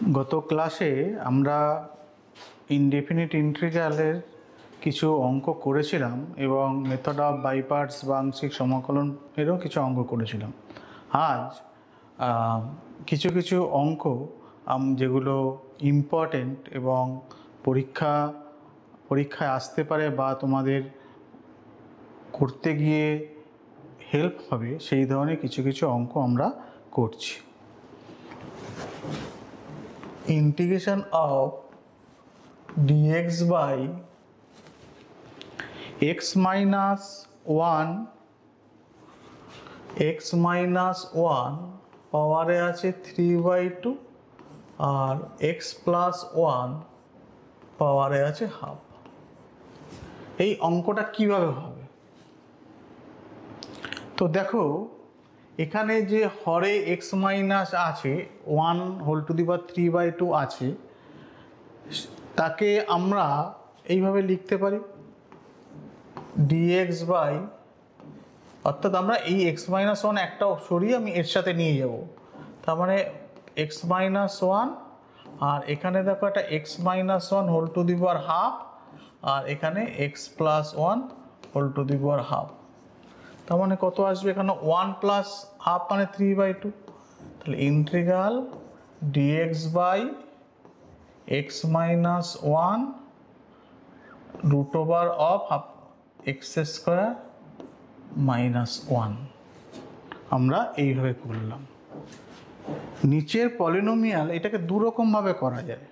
গত ক্লাসে আমরা ইনডেফিনিট ইন্টিগ্রালের কিছু অঙ্ক করেছিলাম এবং মেথড অফ বাই পার্টস বা আংশিক সমাকলনেরও কিছু অঙ্ক করেছিলাম। আজ কিছু কিছু অঙ্ক যেগুলো ইম্পর্টেন্ট এবং পরীক্ষায় আসতে পারে বা তোমাদের করতে গিয়ে হেল্প হবে, সেই ধরনের কিছু কিছু অঙ্ক আমরা করছি। Integration of dx by x minus 1 পাওয়ারে আছে 3/2 আর x plus 1 পাওয়ারে আছে হাফ। এই অঙ্কটা কিভাবে হবে? তো দেখো, এখানে যে হরে x মাইনাস আছে 1 হোল টু দি পাওয়ার 3/2 আছে, তাকে আমরা এইভাবে লিখতে পারি dx বাই, অর্থাৎ আমরা এই x মাইনাস 1 একটা সরিয়ে আমি এর সাথে নিয়ে যাব, তার মানে x মাইনাস 1 আর এখানে দেখো একটা x minus 1 whole to the power half আর এখানে x plus 1 whole to the power half. তার মানে কত আসবে? এখানে 1 প্লাস হাফ মানে 3/2। তাহলে integral dx by x minus 1 root over of half x square minus 1 আমরা এইভাবে করলাম। নিচের পলিনোমিয়াল এটাকে দুরকমভাবে করা যায়।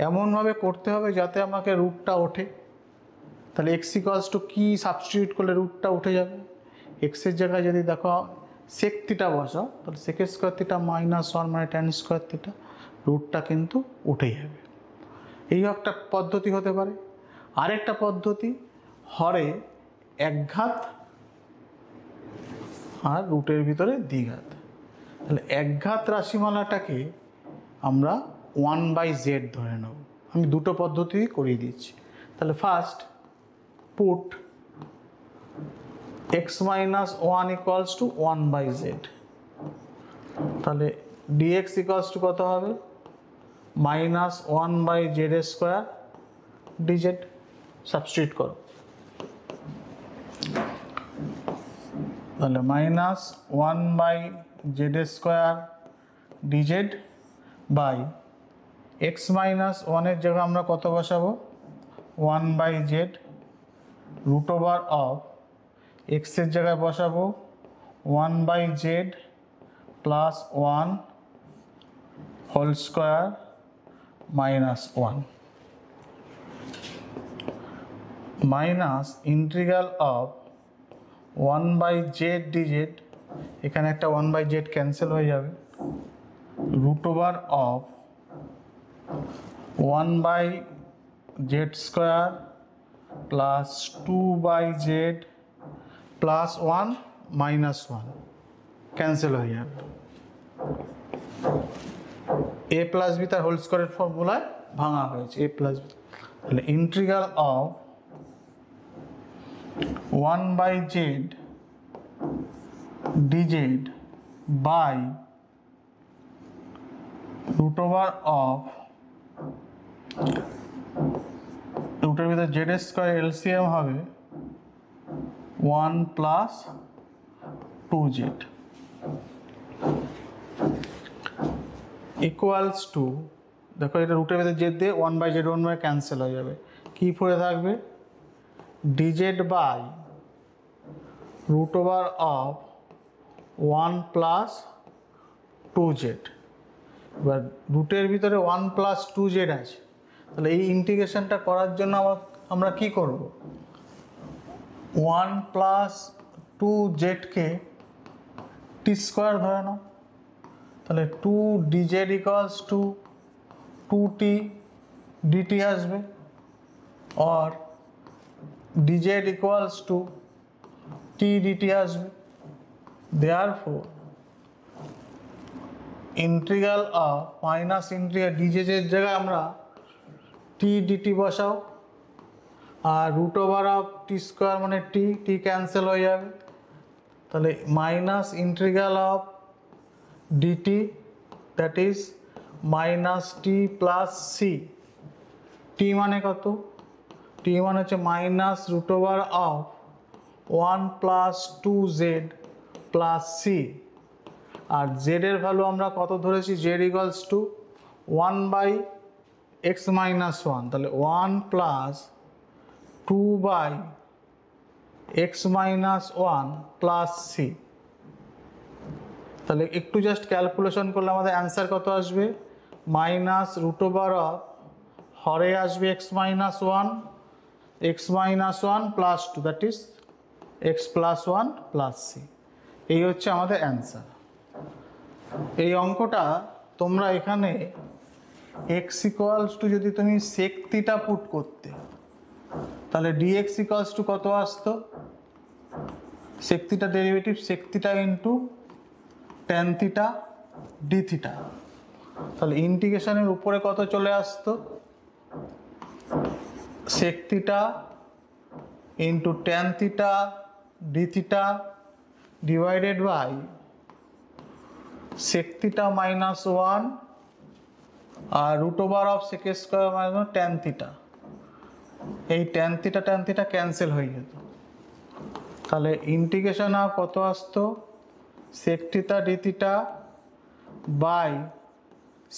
এমনভাবে করতে হবে যাতে আমাকে রুটটা ওঠে। তাহলে x ইকুয়ালস টু কি সাবস্টিটিউট করলে রুটটা উঠে যাবে? এক্সের জায়গায় যদি দেখো সেক থিটা বসাও, তাহলে সেক স্কোয়ার থিটা মাইনাস 1 মানে ট্যান স্কোয়ার থিটা, রুটটা কিন্তু উঠে যাবে। এই একটা পদ্ধতি হতে পারে। আরেকটা পদ্ধতি, হরে একঘাত আর রুটের ভিতরে দ্বিঘাত। তাহলে একঘাত রাশিমালাটাকে আমরা 1/z ধরে নেব। আমি দুটো পদ্ধতি করিয়ে দিচ্ছি। তাহলে first put x minus 1 equals to 1/z, তাহলে dx equals to কত হবে? Minus 1/z square dz। Substitute করো, তাহলে minus 1/z square dz by x minus 1-এর জায়গায় আমরা কত বসাবো? 1/z রুট ওভার অফ এক্সের জায়গায় বসাবো 1/z plus 1 whole square minus 1 minus integral of 1/z dz, এখানে একটা 1/z ক্যান্সেল হয়ে যাবে, root over of 1/z square plus 2/z plus 1 minus 1 cancel হয়ে যাবে। এ প্লাস বি তার হোল স্কোয়ারের ফর্মুলায় ভাঙা হয়েছে, এ প্লাস বি। তাহলে integral of 1/z dz by root over of রুটের ভিতরে জেড স্কোয়ার এলসিএম হবে 1 প্লাস 2z ইকুয়ালস টু, দেখো এটা রুটের ভিতরে জেড দিয়ে 1/z 1 ক্যান্সেল হয়ে যাবে, কি পড়ে থাকবে? dz by root over of 1 plus 2z। এবার রুটের ভিতরে 1 প্লাস 2z আছে, তাহলে এই ইন্টিগ্রেশনটা করার জন্য আমরা কি করব? 1 প্লাস 2zকে টি স্কোয়ার ধরে নাও, তাহলে 2dz equals to 2t dt আসবে, আর dz equals to t dt আসবে। Therefore integral of minus integral dz এর জায়গায় আমরা t dt বসাও, আর root over of T square মানে টি ক্যান্সেল হয়ে যাবে, তাহলে minus integral of dt that is minus T plus C. T মানে কত? টি মানে হচ্ছে minus root over of 1 plus 2z plus C. আর জেড এর ভ্যালু আমরা কত ধরেছি? Z equals to 1 by x minus 1, তাহলে 1 plus 2 by x minus 1 plus C. তাহলে একটু জাস্ট ক্যালকুলেশন করলে আমাদের অ্যান্সার কত আসবে? মাইনাস রুট ওভার অফ, হরে আসবে x minus 1 plus 2, that is x plus 1 plus c. এই হচ্ছে আমাদের অ্যান্সার। এই অঙ্কটা তোমরা এখানে এক্স ইকুয়ালস টু যদি তুমি সেক থিটা পুট করতে, তাহলে ডিএক্স ইকুয়ালস টু কত আসতো? Sec theta derivative sec theta into tan theta d theta. তাহলে ইন্টিগ্রেশনের উপরে কত চলে আসতো? Sec theta into tan theta d theta divided by sec theta minus 1 আর root over of sec square minus tan theta. এই ট্যান থিটা ক্যান্সেল হয়ে যেত। তাহলে ইন্টিগ্রেশন অফ কত আসতো? Sec theta d theta by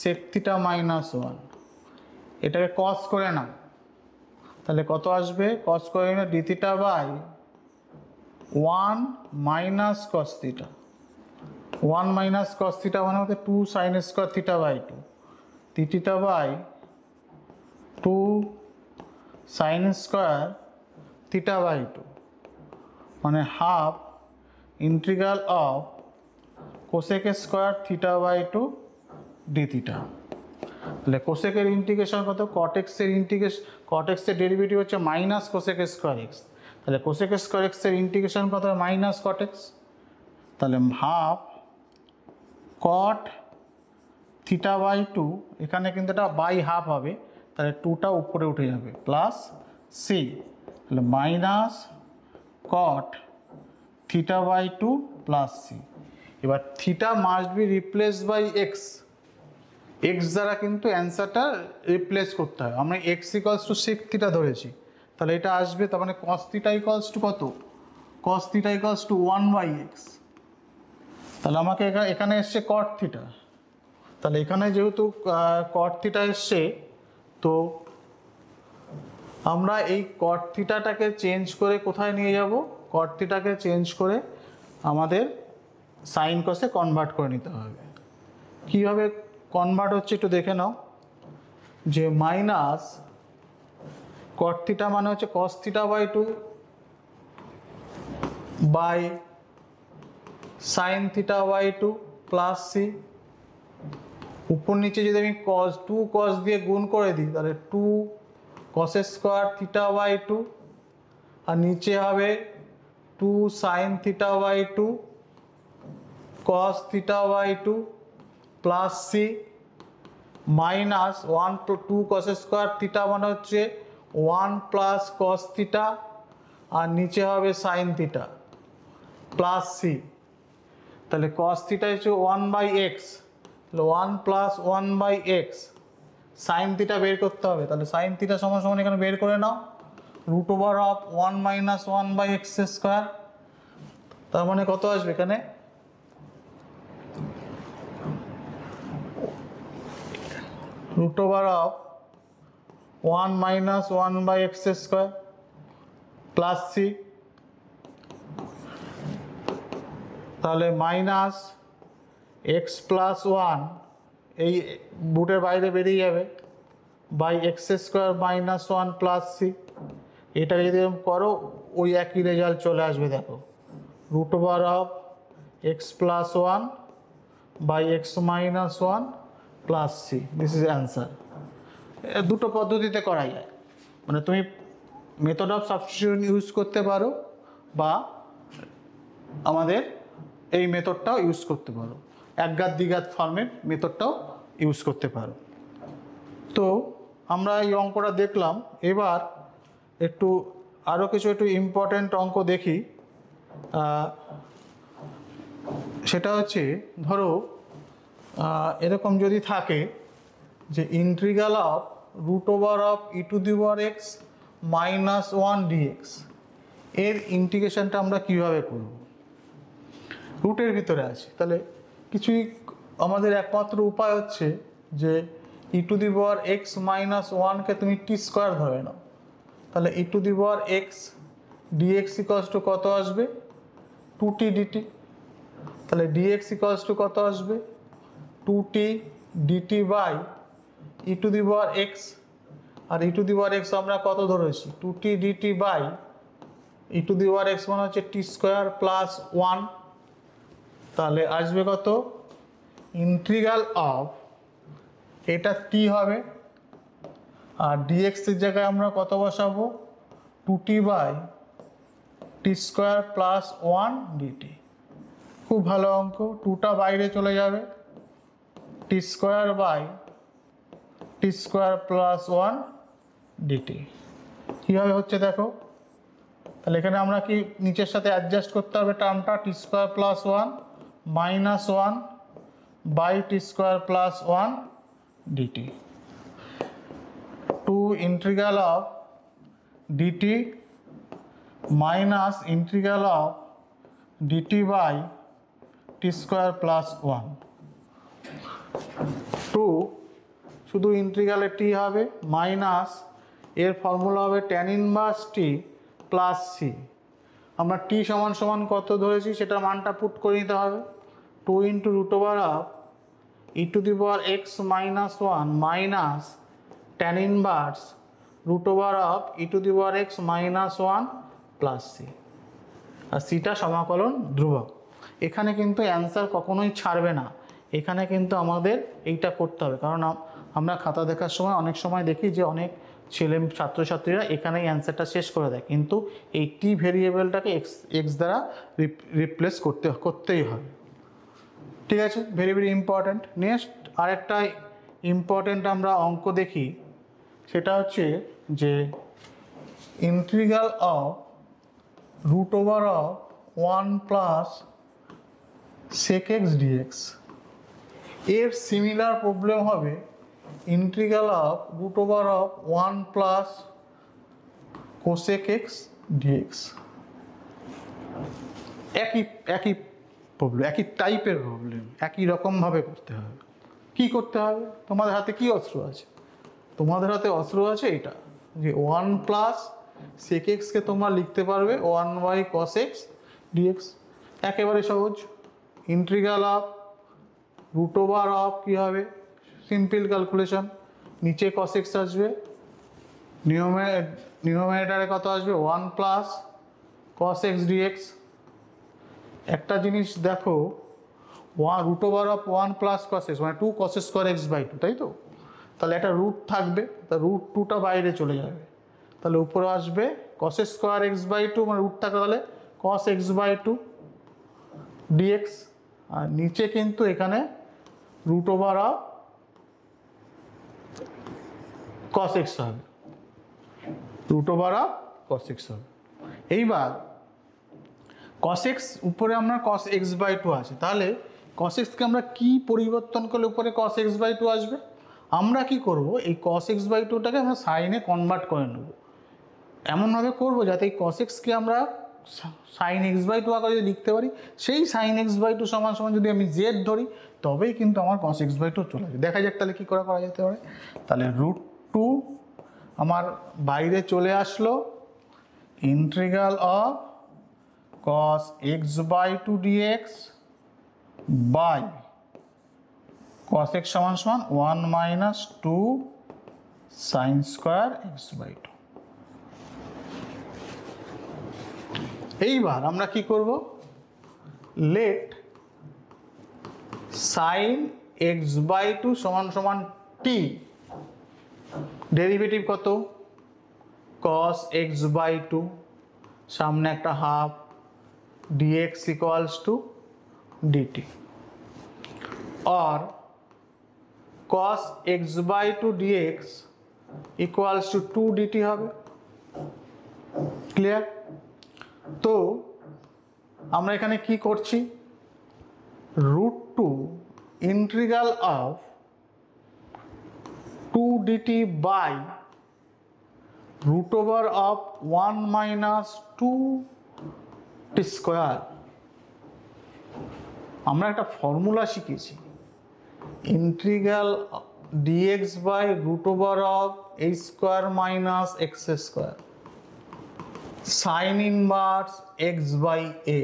sec theta minus 1। এটাকে কস করে নাও, তাহলে কত আসবে? কস করে না d theta by 1 minus cos theta. 1 minus cos theta মানে হচ্ছে 2 sine square theta by 2, d theta by 2 sine square theta by 2, মানে half integral of cosec square theta by 2 d theta. তাহলে কোসেকের ইন্টিগ্রেশন কত? কটেক্সের ইন্টিগ্রেশন, কটেক্সের ডেরিভেটিভ হচ্ছে মাইনাস কোসেক স্কোয়ার এক্স। তাহলে কোসেক স্কোয়ার এক্সের ইন্টিগ্রেশন কত? Minus cot x. তাহলে হাফ কট থিটা বাই 2, এখানে কিন্তু এটা বাই হাফ হবে, তাহলে 2টা উপরে উঠে যাবে, প্লাস সি। তাহলে minus cot theta by 2 plus C. এবার theta must be replace by X. X দ্বারা কিন্তু অ্যান্সারটা রিপ্লেস করতে হয়। আমরা X equals to sec theta ধরেছি, তাহলে এটা আসবে, তার মানে কস থিটা ইকুয়ালস টু কত? Cos theta equals to 1 by x. তাহলে আমাকে এখানে এসছে কট থিটা, তাহলে এখানে যেহেতু কট থিটা এসছে, তো আমরা এই কট থিটাটাকে চেঞ্জ করে কোথায় নিয়ে যাব? কট থিটাকে চেঞ্জ করে আমাদের সাইন কসে কনভার্ট করে নিতে হবে। কীভাবে কনভার্ট হচ্ছে একটু দেখে নাও। যে মাইনাস কট থিটা মানে হচ্ছে cos theta by 2 by sine theta by 2 plus c. উপর নিচে যদি আমি কস 2 কস দিয়ে গুণ করে দিই, তাহলে 2 কস স্কোয়ার থিটা বাই 2, আর নিচে হবে 2 sine theta by 2 cos theta by 2 plus c, minus 1 2 cos square theta মানে হচ্ছে 1 প্লাস কস থিটা, আর নিচে হবে সাইন থিটা প্লাস সি। তাহলে কস থিটা হচ্ছে 1 বাই এক্স, তাহলে 1 plus 1 by x. Sine theta বের করতে হবে, তাহলে সাইন থিটা সমান সমান এখানে বের করে নাও, root over of 1 minus 1 by x square. তার মানে কত আসবে এখানে? Root over of 1 minus 1 by x square plus C. তাহলে মাইনাস এক্স প্লাস 1, এই বুটের বাইরে বেরিয়ে যাবে, by x square minus 1 plus C. এটা যদি করো ওই একই রেজাল্ট চলে আসবে। দেখো, root over of X plus 1 by x minus 1 plus C, this is answer. দুটো পদ্ধতিতে করা যায়, মানে তুমি মেথড অফ সাবস্টিটিউশন ইউজ করতে পারো, বা আমাদের এই মেথডটাও ইউজ করতে পারো, একঘাত দ্বিঘাত ফর্মের মেথডটাও ইউজ করতে পারো। তো আমরা এই অঙ্কটা দেখলাম, এবার একটু আরও কিছু একটু ইম্পর্ট্যান্ট অঙ্ক দেখি। সেটা হচ্ছে, ধরো এরকম যদি থাকে যে integral of root over of e to the power x minus one dx এর ইন্টিগ্রেশনটা আমরা কীভাবে করব? রুটের ভিতরে আছে, তাহলে কিছুই আমাদের একমাত্র উপায় হচ্ছে যে E to the power x minus ওয়ানকে তুমি টি স্কোয়ার ধরে নাও, তাহলে E to the power X DX equals to কত আসবে? 2t DT. তাহলে ডিএক্স ইকোয়ালস টু কত আসবে? 2t dt by e to the power x, আর e to the power x আমরা কত ধরেছি? 2t dt by e to the power x মানে হচ্ছে টি স্কোয়ার প্লাস ওয়ান। তাহলে আসবে কত? ইন্টিগ্রাল অফ, এটা টি হবে, আর ডিএক্স এর জায়গায় আমরা কত বসাবো? 2t by T square plus one DT. খুব ভালো অঙ্ক, 2টা বাইরে চলে যাবে, T square by T square plus one DT. কীভাবে হচ্ছে দেখো, তাহলে এখানে আমরা কি নিচের সাথে অ্যাডজাস্ট করতে হবে টার্মটা, T square plus one minus one by T square plus one DT, to integral of DT minus integral of DT by T square plus one. To শুধু ইন্টিগ্রালে টি হবে, মাইনাস এর ফর্মুলা হবে tan inverse T plus C. আমরা T সমান সমান কত ধরেছি সেটা মানটা পুট করে নিতে হবে, 2 into root over of e to the power x minus one minus tan inverse root over of e to the power x minus one plus C, আর সিটা সমাকলন ধ্রুবক। এখানে কিন্তু অ্যান্সার কখনোই ছাড়বে না, এখানে কিন্তু আমাদের এইটা করতে হবে, কারণ আমরা খাতা দেখার সময় অনেক সময় দেখি যে অনেক ছাত্রছাত্রীরা এখানেই অ্যান্সারটা শেষ করে দেয়, কিন্তু এই টি ভেরিয়েবলটাকে এক্স দ্বারা রিপ্লেস করতেই হবে। ঠিক আছে, ভেরি ভেরি ইম্পর্ট্যান্ট। নেক্সট আরেকটা ইম্পর্ট্যান্ট আমরা অঙ্ক দেখি, সেটা হচ্ছে যে integral of root over of one plus sec x dx এর সিমিলার প্রবলেম হবে integral of root over of one plus cosec x dx. একই প্রবলেম, একই টাইপের প্রবলেম, একই রকমভাবে করতে হবে। কি করতে হবে? তোমাদের হাতে কি অস্ত্র আছে? তোমাদের হাতে অস্ত্র আছে এটা, যে ওয়ান প্লাস সেক এক্সকে তোমরা লিখতে পারবে one by cos x dx. একেবারে সহজ, integral of root over of কী হবে? সিম্পল ক্যালকুলেশন, নিচে কস এক্স আসবে, নিউমারেটারে কত আসবে? One plus cos x dx. একটা জিনিস দেখো, root over of one plus cos x মানে 2 cos স্কোয়ার এক্স বাই 2, তাই তো? তাহলে একটা রুট থাকবে, তা রুট 2টা বাইরে চলে যাবে, তাহলে উপরে আসবে কস স্কোয়ার এক্স বাই 2 মানে রুট থাকা হলে কস এক্স বাই 2 ডিএক্স, আর নিচে কিন্তু এখানে root over of cos x হবে, root over of cos x হবে। এইবার কস এক্স উপরে আমরা কস এক্স বাই 2 আছে, তাহলে কস এক্সকে আমরা কি পরিবর্তন করলে উপরে কস এক্স বাই 2 আসবে? আমরা কি করব, এই কস এক্স বাই 2টাকে আমরা সাইনে কনভার্ট করে নেব, এমনভাবে করবো যাতে এই কস এক্সকে আমরা সাইন এক্স বাই 2 আকারে যদি লিখতে পারি, সেই সাইন এক্স বাই 2 সমান সমান যদি আমি জেড ধরি, তবেই কিন্তু আমার কস এক্স বাই 2 চলে আসবে। দেখা যাক তাহলে কী করা যেতে পারে। তাহলে রুট 2 আমার বাইরে চলে আসলো, integral of cos x by 2 dx by cos x সমান সমান 1 minus 2 sin square x by 2। এইবার আমরা কি করব, লেট sin x by 2 সমান সমান t, ডেরিভেটিভ কত? cos x by 2, সামনে একটা half, dx equals to dt, or cos x by 2 dx equals to 2 dt হবে। ক্লিয়ার? তো আমরা এখানে কি করছি, √2 integral of 2 dt by root over of 1 minus 2 t square। আমরা একটা ফর্মুলা শিখেছি, integral dx by root over of a square minus x square sin inverse x by a।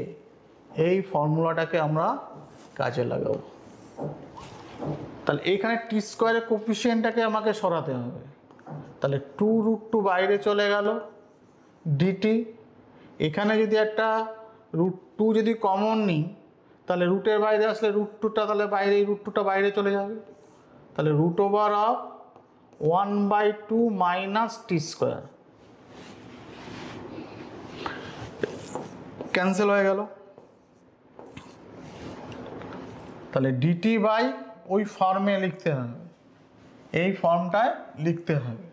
এই ফর্মুলাটাকে আমরা কাজে লাগাবো। তাহলে এইখানে টি স্কোয়ারের কোফিসিয়েন্টটাকে আমাকে সরাতে হবে। তাহলে 2√2 বাইরে চলে গেল ডিটি। এখানে যদি একটা √2 যদি কমন নিই তাহলে রুটের বাইরে আসলে √2টা তাহলে বাইরে, এই √2টা বাইরে চলে যাবে। তাহলে root over of 1/2 minus t square cancel হয়ে গেল। তাহলে ডিটি বাই ওই ফর্মে লিখতে হবে, এই ফর্মটায় লিখতে হবে,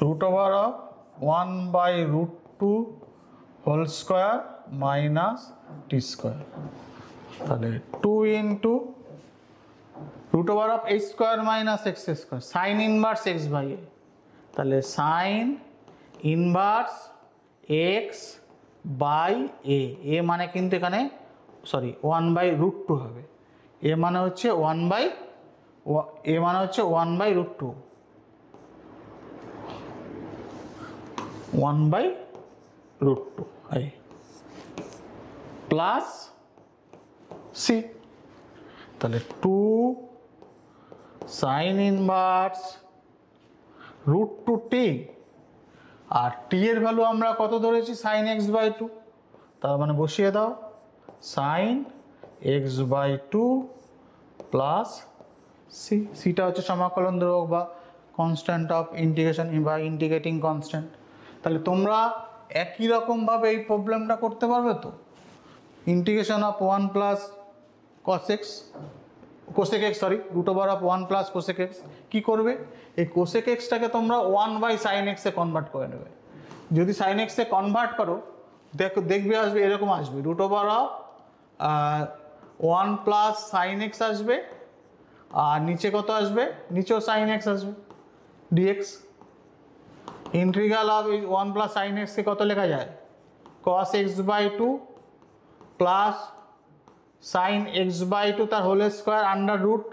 root over of 1/√2 whole square minus t square. তাহলে 2 into root over of a square minus x square sine inverse x by a। তাহলে sine inverse x by a, এ মানে কিন্তু এখানে সরি 1/√2 হবে। এ মানে হচ্ছে 1/√2 1/√2 প্লাস সি। তাহলে 2 সাইন ইনভার্স √2t, আর টি এর ভ্যালু আমরা কত ধরেছি সাইন x/2, তার মানে বসিয়ে দাও সাইন x/2 প্লাস সি। সিটা হচ্ছে সমাকলন ধ্রুবক বা কনস্ট্যান্ট অফ ইন্টিগ্রেশন বা ইন্টিগ্রেটিং কনস্ট্যান্ট। তাহলে তোমরা একই রকমভাবে এই প্রবলেমটা করতে পারবে তো। Integration of 1 plus cosec x root over of 1 plus cosec x কী করবে, এই cosec xটাকে তোমরা 1/sin x এ কনভার্ট করে নেবে। যদি sin x এ কনভার্ট করো দেখবে আসবে এরকম আসবে, root over of 1 plus sin x আসবে, আর নিচে কত আসবে, নিচেও sin x আসবে dx। Integral of 1 plus sin x কে কত লেখা যায়, cos x/2 plus sign x/2 তার হোল স্কোয়ার আন্ডার রুট।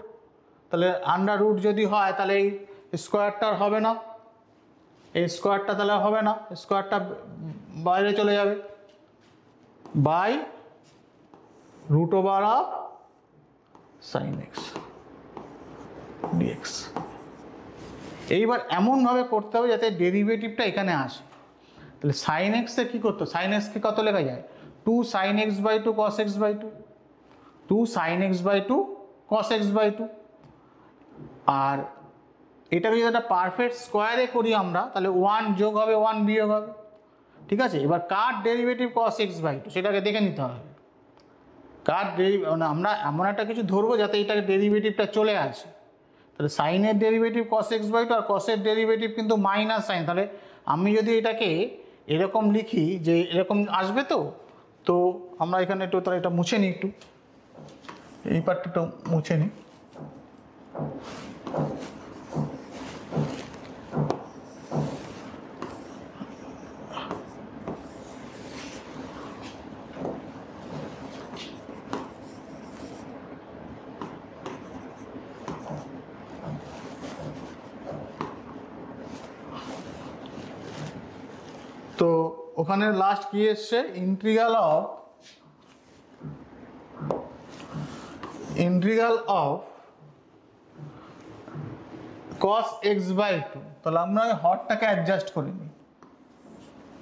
তাহলে আন্ডার রুট যদি হয় তাহলে এই স্কোয়ারটার হবে না, এই স্কোয়ারটা তাহলে হবে না, স্কোয়ারটা বাইরে চলে যাবে, by root over of sine x dx। এইবার এমনভাবে করতে হবে যাতে ডেরিভেটিভটা এখানে আসে। তাহলে সাইন x এ কী করতো, সাইন x কে কত লেখা যায়, 2 sin x/2 cos x/2, 2 sin x/2 cos x/2। আর এটাকে যদি একটা পারফেক্ট স্কোয়ারে করি আমরা তাহলে 1 যোগ হবে 1 বিয়োগ হবে, ঠিক আছে। এবার কার ডেরিভেটিভ cos x/2 সেটাকে দেখে নিতে হবে। কার মানে আমরা এমন একটা কিছু ধরবো যাতে এটাকে ডেরিভেটিভটা চলে আসে। তাহলে সাইনের ডেরিভেটিভ cos x/2 আর কসের ডেরিভেটিভ কিন্তু মাইনাস সাইন। তাহলে আমি যদি এটাকে এরকম লিখি যে এরকম আসবে, তো আমরা এখানে একটু তাহলে এটা মুছে নিই, একটু এই পার্টটা একটু মুছে নিই। তো ওখানে লাস্ট কি এসছে, ইন্টিগ্রাল অফ cos x/2। তাহলে আমরা হরটাকে অ্যাডজাস্ট করে নিই,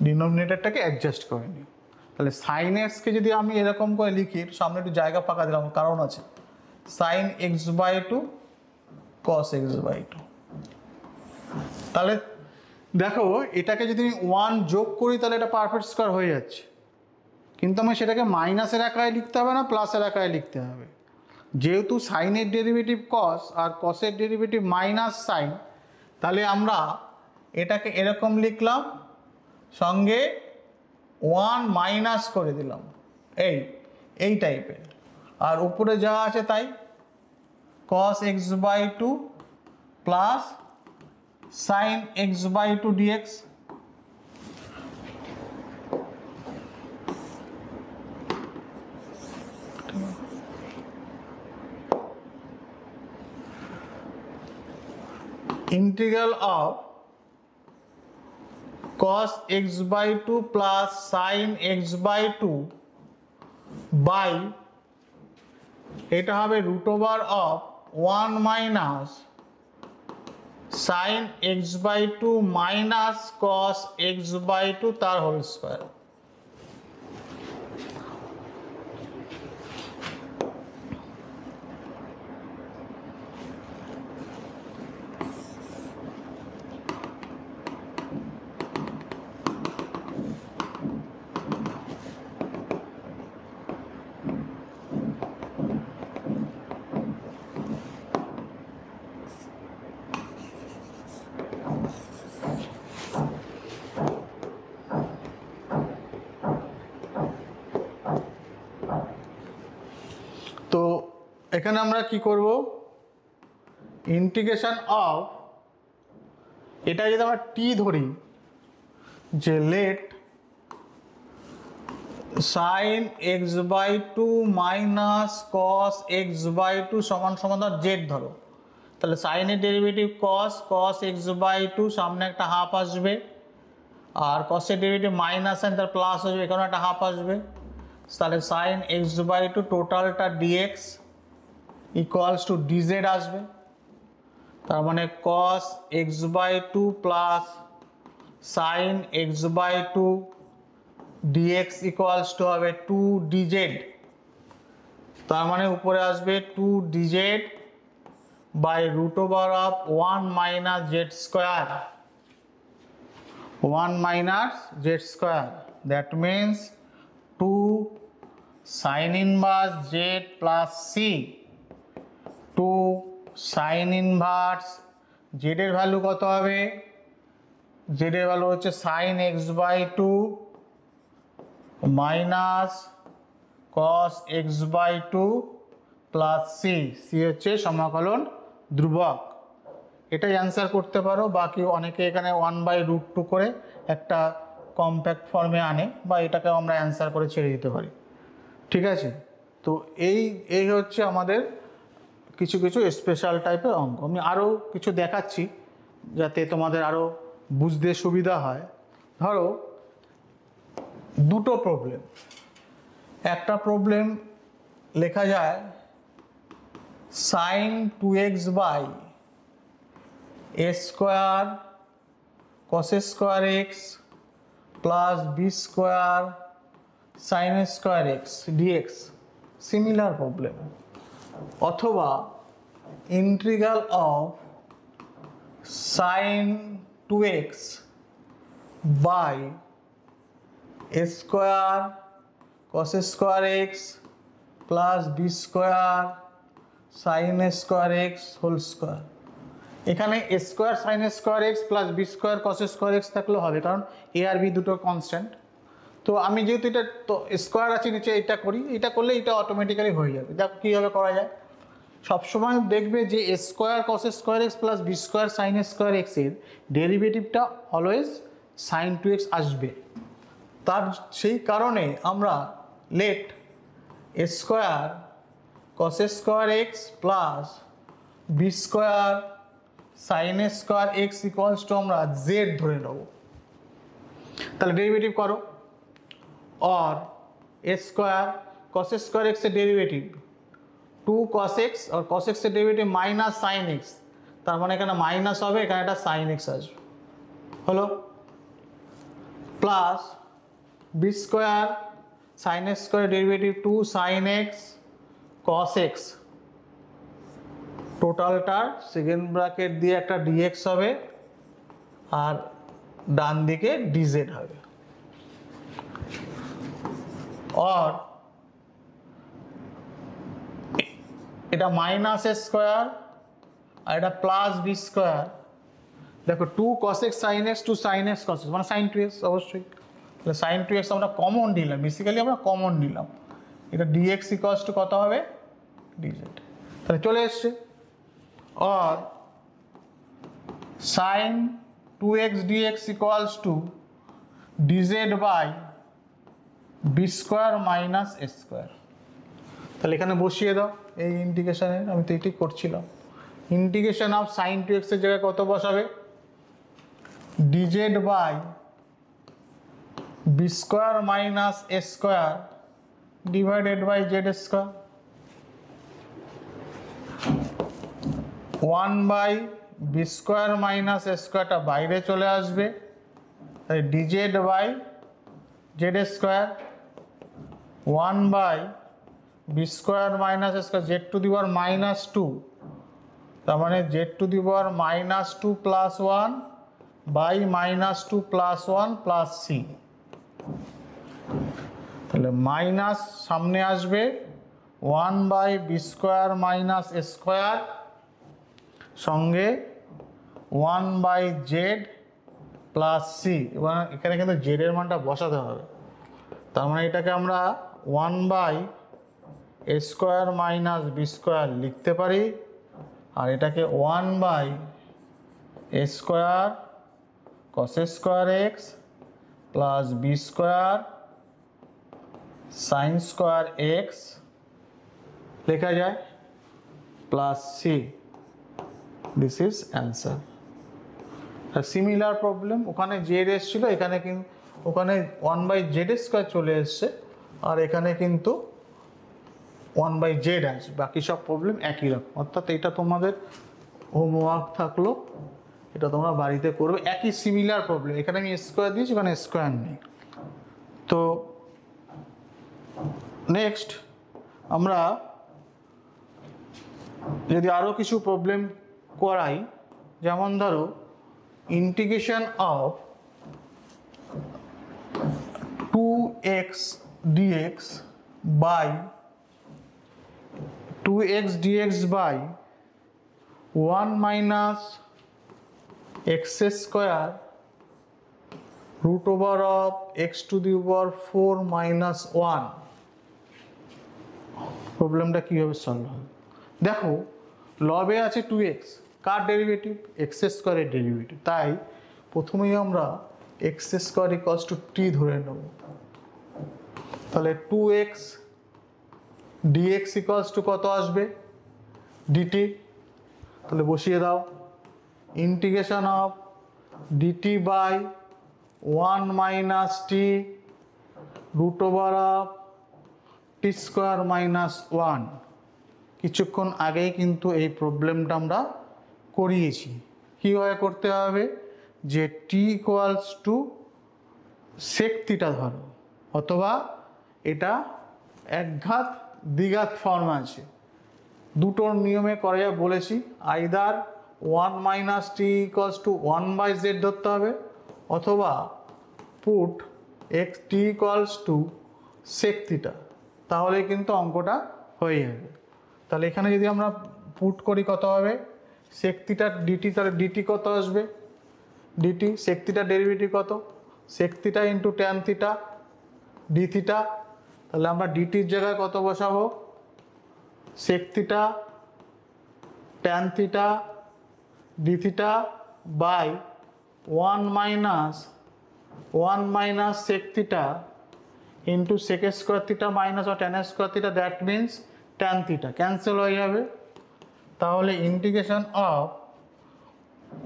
ডিনোমিনেটরটাকে অ্যাডজাস্ট করে নিই। তাহলে সাইন এক্সকে যদি আমি এরকম করে লিখি, সামনে একটু জায়গা ফাঁকা দিলাম কারণ আছে, সাইন x/2 cos x/2। তাহলে দেখো এটাকে যদি 1 যোগ করি তাহলে এটা পারফেক্ট স্কোয়ার হয়ে যাচ্ছে, কিন্তু আমি সেটাকে মাইনাসের আকারে লিখতে হবে না, প্লাসের আকারে লিখতে হবে। যেহেতু সাইনের ডেরিভেটিভ কস আর কসের ডেরিভেটিভ মাইনাস সাইন, তাহলে আমরা এটাকে এরকম লিখলাম, সঙ্গে 1 মাইনাস করে দিলাম, এই টাইপের। আর উপরে যা আছে তাই cos x/2 plus sine x by two dx. Integral of cos x by 2 plus sin x by 2 by এটা হবে root over of 1 minus sin x by 2 minus cos x by 2 তার হোল স্কয়ার। তো এখানে আমরা কি করব, integration of এটা যদি আমরা টি ধরি, যে let sine x by two minus cos x by two সমান সমান জেড ধরো, তাহলে সাইনের derivative cos x by two, সামনে একটা হাফ আসবে, আর কসের ডেরিভেটিভ মাইনাস সাইন তার প্লাস আসবে, এখানে একটা হাফ আসবে, তাহলে সাইন এক্স বাই টু টোটালটা ডিএক্স ইকুয়ালস টু ডিজেড আসবে। তার মানে cos x by two plus sine x by two dx equals to হবে টু ডিজেড। তার মানে উপরে আসবে two dz by root over of 1 minus z square, 1 minus z square, that means 2 sin inverse z plus c, 2 sin inverse z এর value কত হবে, z এর value হচ্ছে sin x by 2 minus cos x by 2 plus c, c হচ্ছে সমাকলন ধ্রুবক। এটাই answer করতে পারো, বাকি অনেকে এখানে 1/√2 করে একটা কম্প্যাক্ট ফর্মে আনে, বা এটাকেও আমরা অ্যান্সার করে ছেড়ে দিতে পারি। ঠিক আছে, তো এই হচ্ছে আমাদের কিছু কিছু স্পেশাল টাইপের অঙ্ক। আমি আরও কিছু দেখাচ্ছি যাতে তোমাদের আরও বুঝতে সুবিধা হয়। ধরো দুটো প্রবলেম, একটা প্রবলেম লেখা যায় sine 2x by a square cos square x plus b square sin square x dx, similar problem. অথবা integral of sine 2x by a square cos square x plus b square sine square x whole square. এখানে a square sine square x plus b square cos square x থাকলেও হবে, কারণ এ আর B দুটো constant. তো আমি যেহেতু এটা তো স্কোয়ার আছে নিচে, এটা করি, এটা করলে এটা অটোমেটিক্যালি হয়ে যাবে। দেখো কীভাবে করা যায়। সবসময় দেখবে যে a square cos square x plus b square sine square এক্সের ডেরিভেটিভটা অলওয়েজ সাইন 2x আসবে। তার সেই কারণে আমরা let a square cos square x plus b square sine square x equals to আমরা জেড ধরে নেব। তাহলে ডেরিভেটিভ করো, और a square cos square x से डेरिवेटिव 2 cos x और cos x से डेरिवेटिव माइनस साइन x, তার মানে এখানে মাইনাস হবে, এখানে একটা সাইন x আসবে, হলো plus b square sine square derivative 2 sin x cos x, টোটালটার সেকেন্ড ব্র্যাকেট দিয়ে একটা dx হবে আর ডান দিকে dz হবে। और এটা মাইনাস এ স্কোয়ার আর এটা প্লাস বি স্কোয়ার। দেখো 2 cos x sin x 2 sin x cos x মানে sin 2x অবশ্যই। তাহলে sin 2x আমরা কমন নিলাম, বেসিক্যালি আমরা কমন নিলাম, এটা dx ইকুয়ালস টু কত হবে dz। তাহলে চলে এসছে। আর sine 2x dx equals to dz by b square minus a square. তাহলে এখানে বসিয়ে দাও এই ইন্টিগ্রেশনের, আমি তো এটি করছিলাম। ইন্টিগ্রেশন অফ সাইন 2x এর জায়গায় কত বসাবে? dz by b square minus a square divided by z square. 1 by b square minus a স্কোয়ারটা বাইরে চলে আসবে, তাই dz by z square. 1 by b square minus a square z to the power minus 2, তার মানে z to the power minus 2 plus 1 by minus 2 plus 1 plus C. তাহলে minus সামনে আসবে 1 by b square minus a square সঙ্গে 1 by Z plus C. এবার এখানে কিন্তু জেডের মানটা বসাতে হবে, তার মানে এটাকে আমরা 1 by a square minus b square লিখতে পারি, আর এটাকে 1 by a square cos square x plus b square sine square x লেখা যায় plus C. This is answer. Similar problem, ওখানে জেড এসেছিল, এখানে কিন্তু ওখানে 1 বাই জেড স্কোয়ার চলে এসছে, আর এখানে কিন্তু 1 বাই জেড আসবে। বাকি সব প্রবলেম একই রকম, অর্থাৎ এটা তোমাদের হোমওয়ার্ক থাকলো, এটা তোমরা বাড়িতে করবে। একই সিমিলার প্রবলেম, এখানে আমি স্কোয়ার দিয়েছি, এখানে স্কোয়ার নেই। তো নেক্সট আমরা যদি আরও কিছু প্রবলেম করাই, যেমন ধরো integration of 2x dx by 2x dx by 1 minus x square root over of x to the power 4 minus 1। প্রবলেমটা কীভাবে সলভ হবে? দেখো লবে আছে 2x, কার ডেরিভেটিভ? এক্স স্কোয়ারের ডেরিভেটিভ, তাই প্রথমেই আমরা x square equals to t ধরে নেব। তাহলে 2x dx ইকুয়ালস টু কত আসবে? ডিটি। তাহলে বসিয়ে দাও integration of DT by 1 minus t root over of T square minus 1। কিছুক্ষণ আগেই কিন্তু এই প্রবলেমটা আমরা করিয়েছি। কীভাবে করতে হবে? যে টি ইকুয়ালস টু সেক থিটা ধরো, অথবা এটা একঘাত দ্বিঘাত ফর্ম আছে, দুটোর নিয়মে করা যায় বলেছি। Either 1 minus t equals to 1 by z ধরতে হবে, অথবা put x t equals to sec theta, তাহলে কিন্তু অঙ্কটা হয়ে যাবে। তাহলে এখানে যদি আমরা পুট করি কত হবে? সেক থিটার ডিটি, তাহলে ডিটি কত আসবে? ডিটি সেক থিটার ডেরিভেটিভ কত? Sec theta into tan theta d theta. তাহলে আমরা ডিটির জায়গায় কত বসাবো? Sec theta tan theta d theta by 1 minus sec theta into sec square theta minus ও tan square theta, that means tan theta cancel হয়ে যাবে। তাহলে ইন্টিগ্রেশন অফ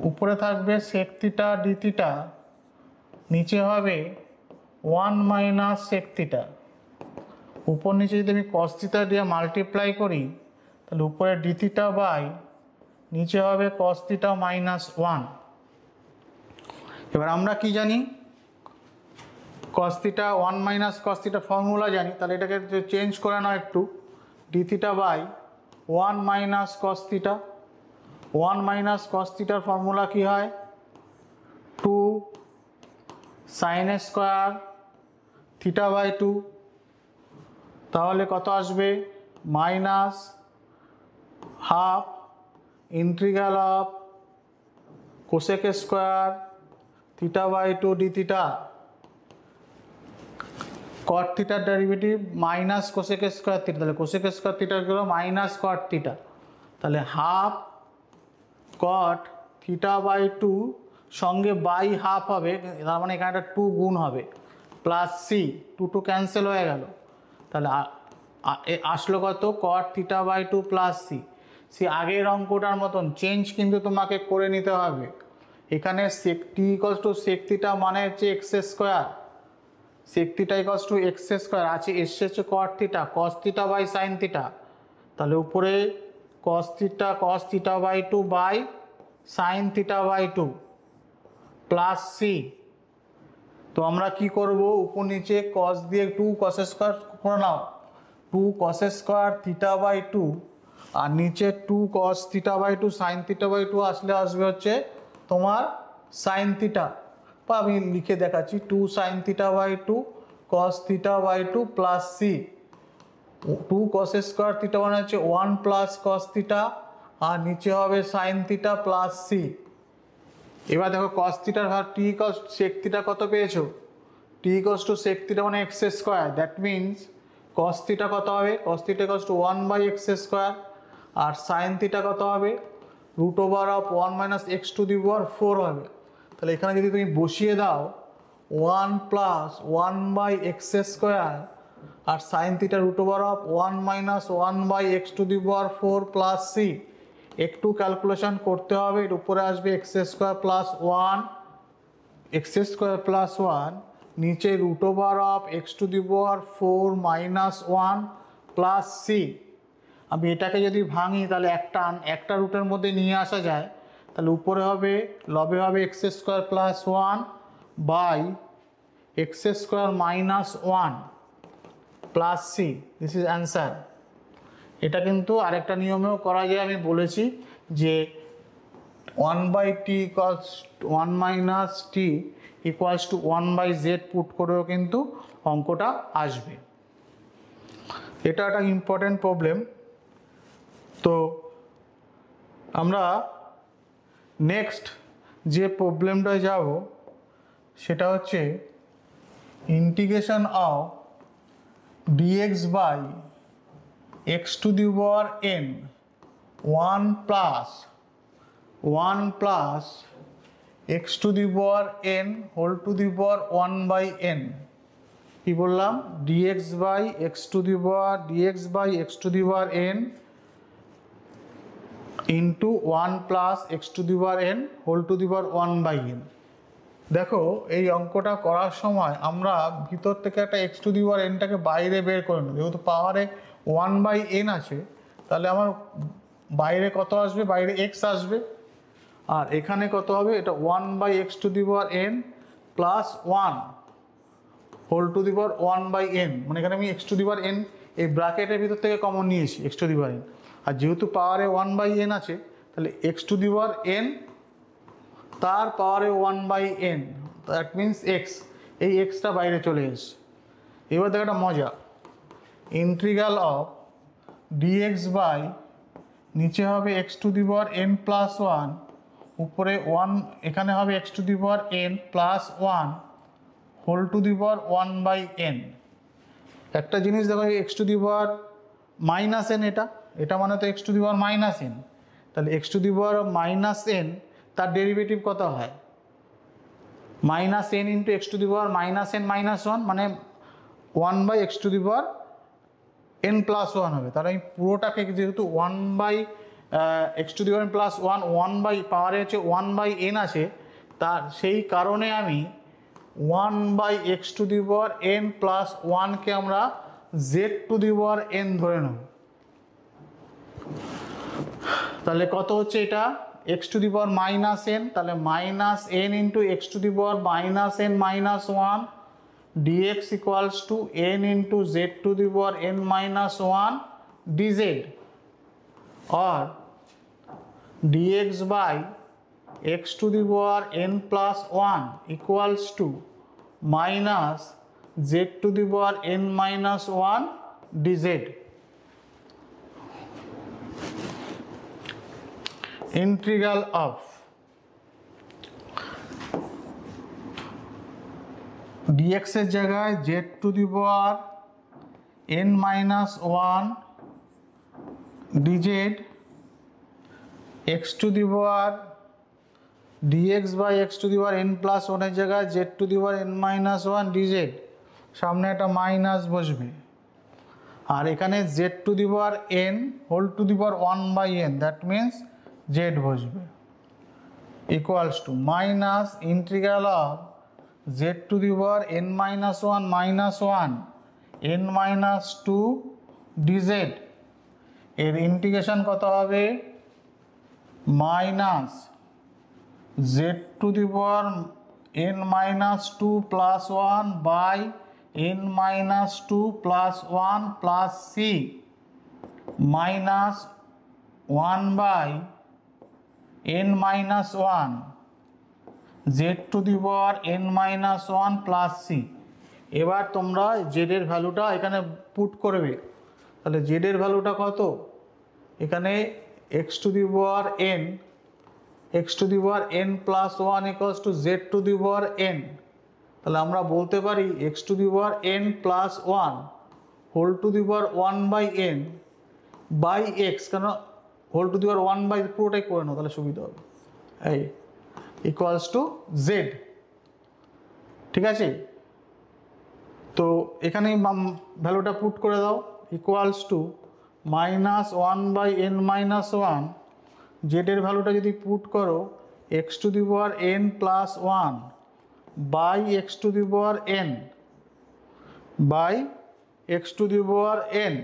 উপরে থাকবে সেক থিটা ডি থিটা, নিচে হবে 1 মাইনাস সেক থিটা। উপর নিচে যদি আমি কস থিটা দিয়ে মাল্টিপ্লাই করি, তাহলে উপরে ডি থিটা বাই নিচে হবে কস থিটা মাইনাস 1। এবার আমরা কি জানি? Cos theta 1 minus cos theta formula জানি, তাহলে এটাকে চেঞ্জ করে নাও একটু। D theta by 1 minus cos theta. 1 minus cos থিটার ফর্মুলা কী হয়? 2 সাইন স্কোয়ার থিটা বাই 2। তাহলে কত আসবে? Minus half integral of cosec square theta by 2 d theta. Cot থিটার derivative minus cosec square theta, তাহলে কোসেক স্কোয়ার থিটা গেল minus cot theta, তাহলে half cot theta by two সঙ্গে by half হবে, তার মানে এখানে একটা 2 গুণ হবে, প্লাস সি, 2 ক্যান্সেল হয়ে গেল, তাহলে আসলো কত, cot theta by two plus c. C আগের অঙ্কটার মতন চেঞ্জ কিন্তু তোমাকে করে নিতে হবে। এখানে sec t equals to sec theta মানে হচ্ছে x square, sec theta equals to x square আছে, এসছে হচ্ছে cot theta, cos theta by sine theta, তাহলে উপরে cos theta by two by sine theta by two plus c. তো আমরা কি করব, উপর নিচে কস দিয়ে 2 কস স্কোয়ার করে নাও, 2 cos square theta by two, আর নিচে 2 cos theta by two sine theta by two আসলে আসবে হচ্ছে তোমার সাইন থিটা, বা আমি লিখে দেখাচ্ছি 2 sine theta by two cos theta by two plus c. 2 cos square theta মানে হচ্ছে 1 প্লাস কস থিটা, আর নিচে হবে সাইন থিটা প্লাস সি। এবার দেখো কস থিটার ভাগ টি ইকস সেক থিটা কত পেয়েছো, t equals to sec theta মানে x square, that means cos theta কত হবে, cos theta equals to 1 by x square, আর সাইন থিটা কত হবে root over of 1 minus x to the power 4 হবে। তাহলে এখানে যদি তুমি বসিয়ে দাও 1 প্লাস 1 বাই এক্স স্কোয়ার আর sine theta root over of 1 minus 1 by x to the power 4 plus c, একটু ক্যালকুলেশন করতে হবে, এর উপরে আসবে x square plus 1, x square plus 1, নিচে root over of x to the power 4 minus 1 plus c. আমি এটাকে যদি ভাঙি তাহলে একটা রুটের মধ্যে নিয়ে আসা যায়, তাহলে উপরে হবে লবে হবে x square plus 1 by x square minus 1 plus C, this is answer. এটা কিন্তু আরেকটা নিয়মেও করা যায়, আমি বলেছি যে 1 by t equals 1 minus t equals to 1 by z put করেও কিন্তু অঙ্কটা আসবে। এটা একটা ইম্পর্টেন্ট প্রবলেম। তো আমরা নেক্সট যে প্রবলেমটা যাব সেটা হচ্ছে integration of dx by x to the power n 1 plus x to the power n whole to the power 1 by n. কি বললাম, dx by x to the power n into 1 plus x to the power n whole to the power 1 by n. দেখো এই অঙ্কটা করার সময় আমরা ভিতর থেকে একটা এক্স টু দি পাওয়ার এনটাকে বাইরে বের করে নেব, যেহেতু পাওয়ারে 1 বাই এন আছে, তাহলে আমার বাইরে কত আসবে, বাইরে এক্স আসবে, আর এখানে কত হবে, এটা 1 by x to the power n plus 1 whole to the power 1 by n, মানে এখানে আমি x to the power n এই ব্র্যাকেটের ভিতর থেকে কমন নিয়েছি x to the power n, আর যেহেতু পাওয়ারে 1 বাই এন আছে তাহলে x to the power n তার পাওয়ারে 1 by n, that means x, এই এক্সটা বাইরে চলে এসছে। এবার দেখো একটা মজা, ইন্টিগ্রাল অফ ডিএক্স বাই নিচে হবে x to the power n plus 1, উপরে 1, এখানে হবে x to the power n plus 1 whole to the power 1 by n. একটা জিনিস দেখো, x to the power minus n, এটা মানে তো x to the power minus n, তাহলে x to the power minus n তার ডেরিভেটিভ কত হয়, minus n into x to the power minus n minus 1, মানে 1 by x to the power n plus 1 হবে। তাহলে আমি পুরোটাকে যেহেতু 1 by x to the power plus 1 by পাওয়ারে হচ্ছে 1 বাই এন আছে, তার সেই কারণে আমি 1 by x to the power n plus 1কে আমরা z to the power n ধরে নেব। তাহলে কত হচ্ছে এটা, x to the power minus n, তাহলে minus n into x to the power minus n minus 1 dx equals to n into z to the power n minus 1 dz, or dx by x to the power n plus 1 equals to minus z to the power n minus 1 dz. Integral of dx এর জায়গায় z to the power n minus 1 dz x to the power dx by x to the power n plus ওয়ানের জায়গায় z to the power n minus one dz, সামনে একটা minus বসবে, আর এখানে z to the power n whole to the power 1 by n, that means z বসবে, equals to minus integral of z to the power n minus one minus one n minus two dz, এর integration কত হবে minus z to the power n minus two plus one by n minus two plus one plus c minus one by n minus one z to the power n minus one plus c। এবার তোমরা z এর ভ্যালুটা এখানে put করবে, তাহলে z এর ভ্যালুটা কত, এখানে x to the power n plus one equals to z to the power n, তাহলে আমরা বলতে পারি x to the power n plus one whole to the power one by n by x, কেন whole to the power one by পুরোটাই করে নাও তাহলে সুবিধা হবে, এই ইকুয়ালস টু z। ঠিক আছে, তো এখানে ভ্যালুটা পুট করে দাও, equals to minus one by n minus one, জেডের ভ্যালুটা যদি পুট করো x to the power n plus one by x to the power n by x to the power n,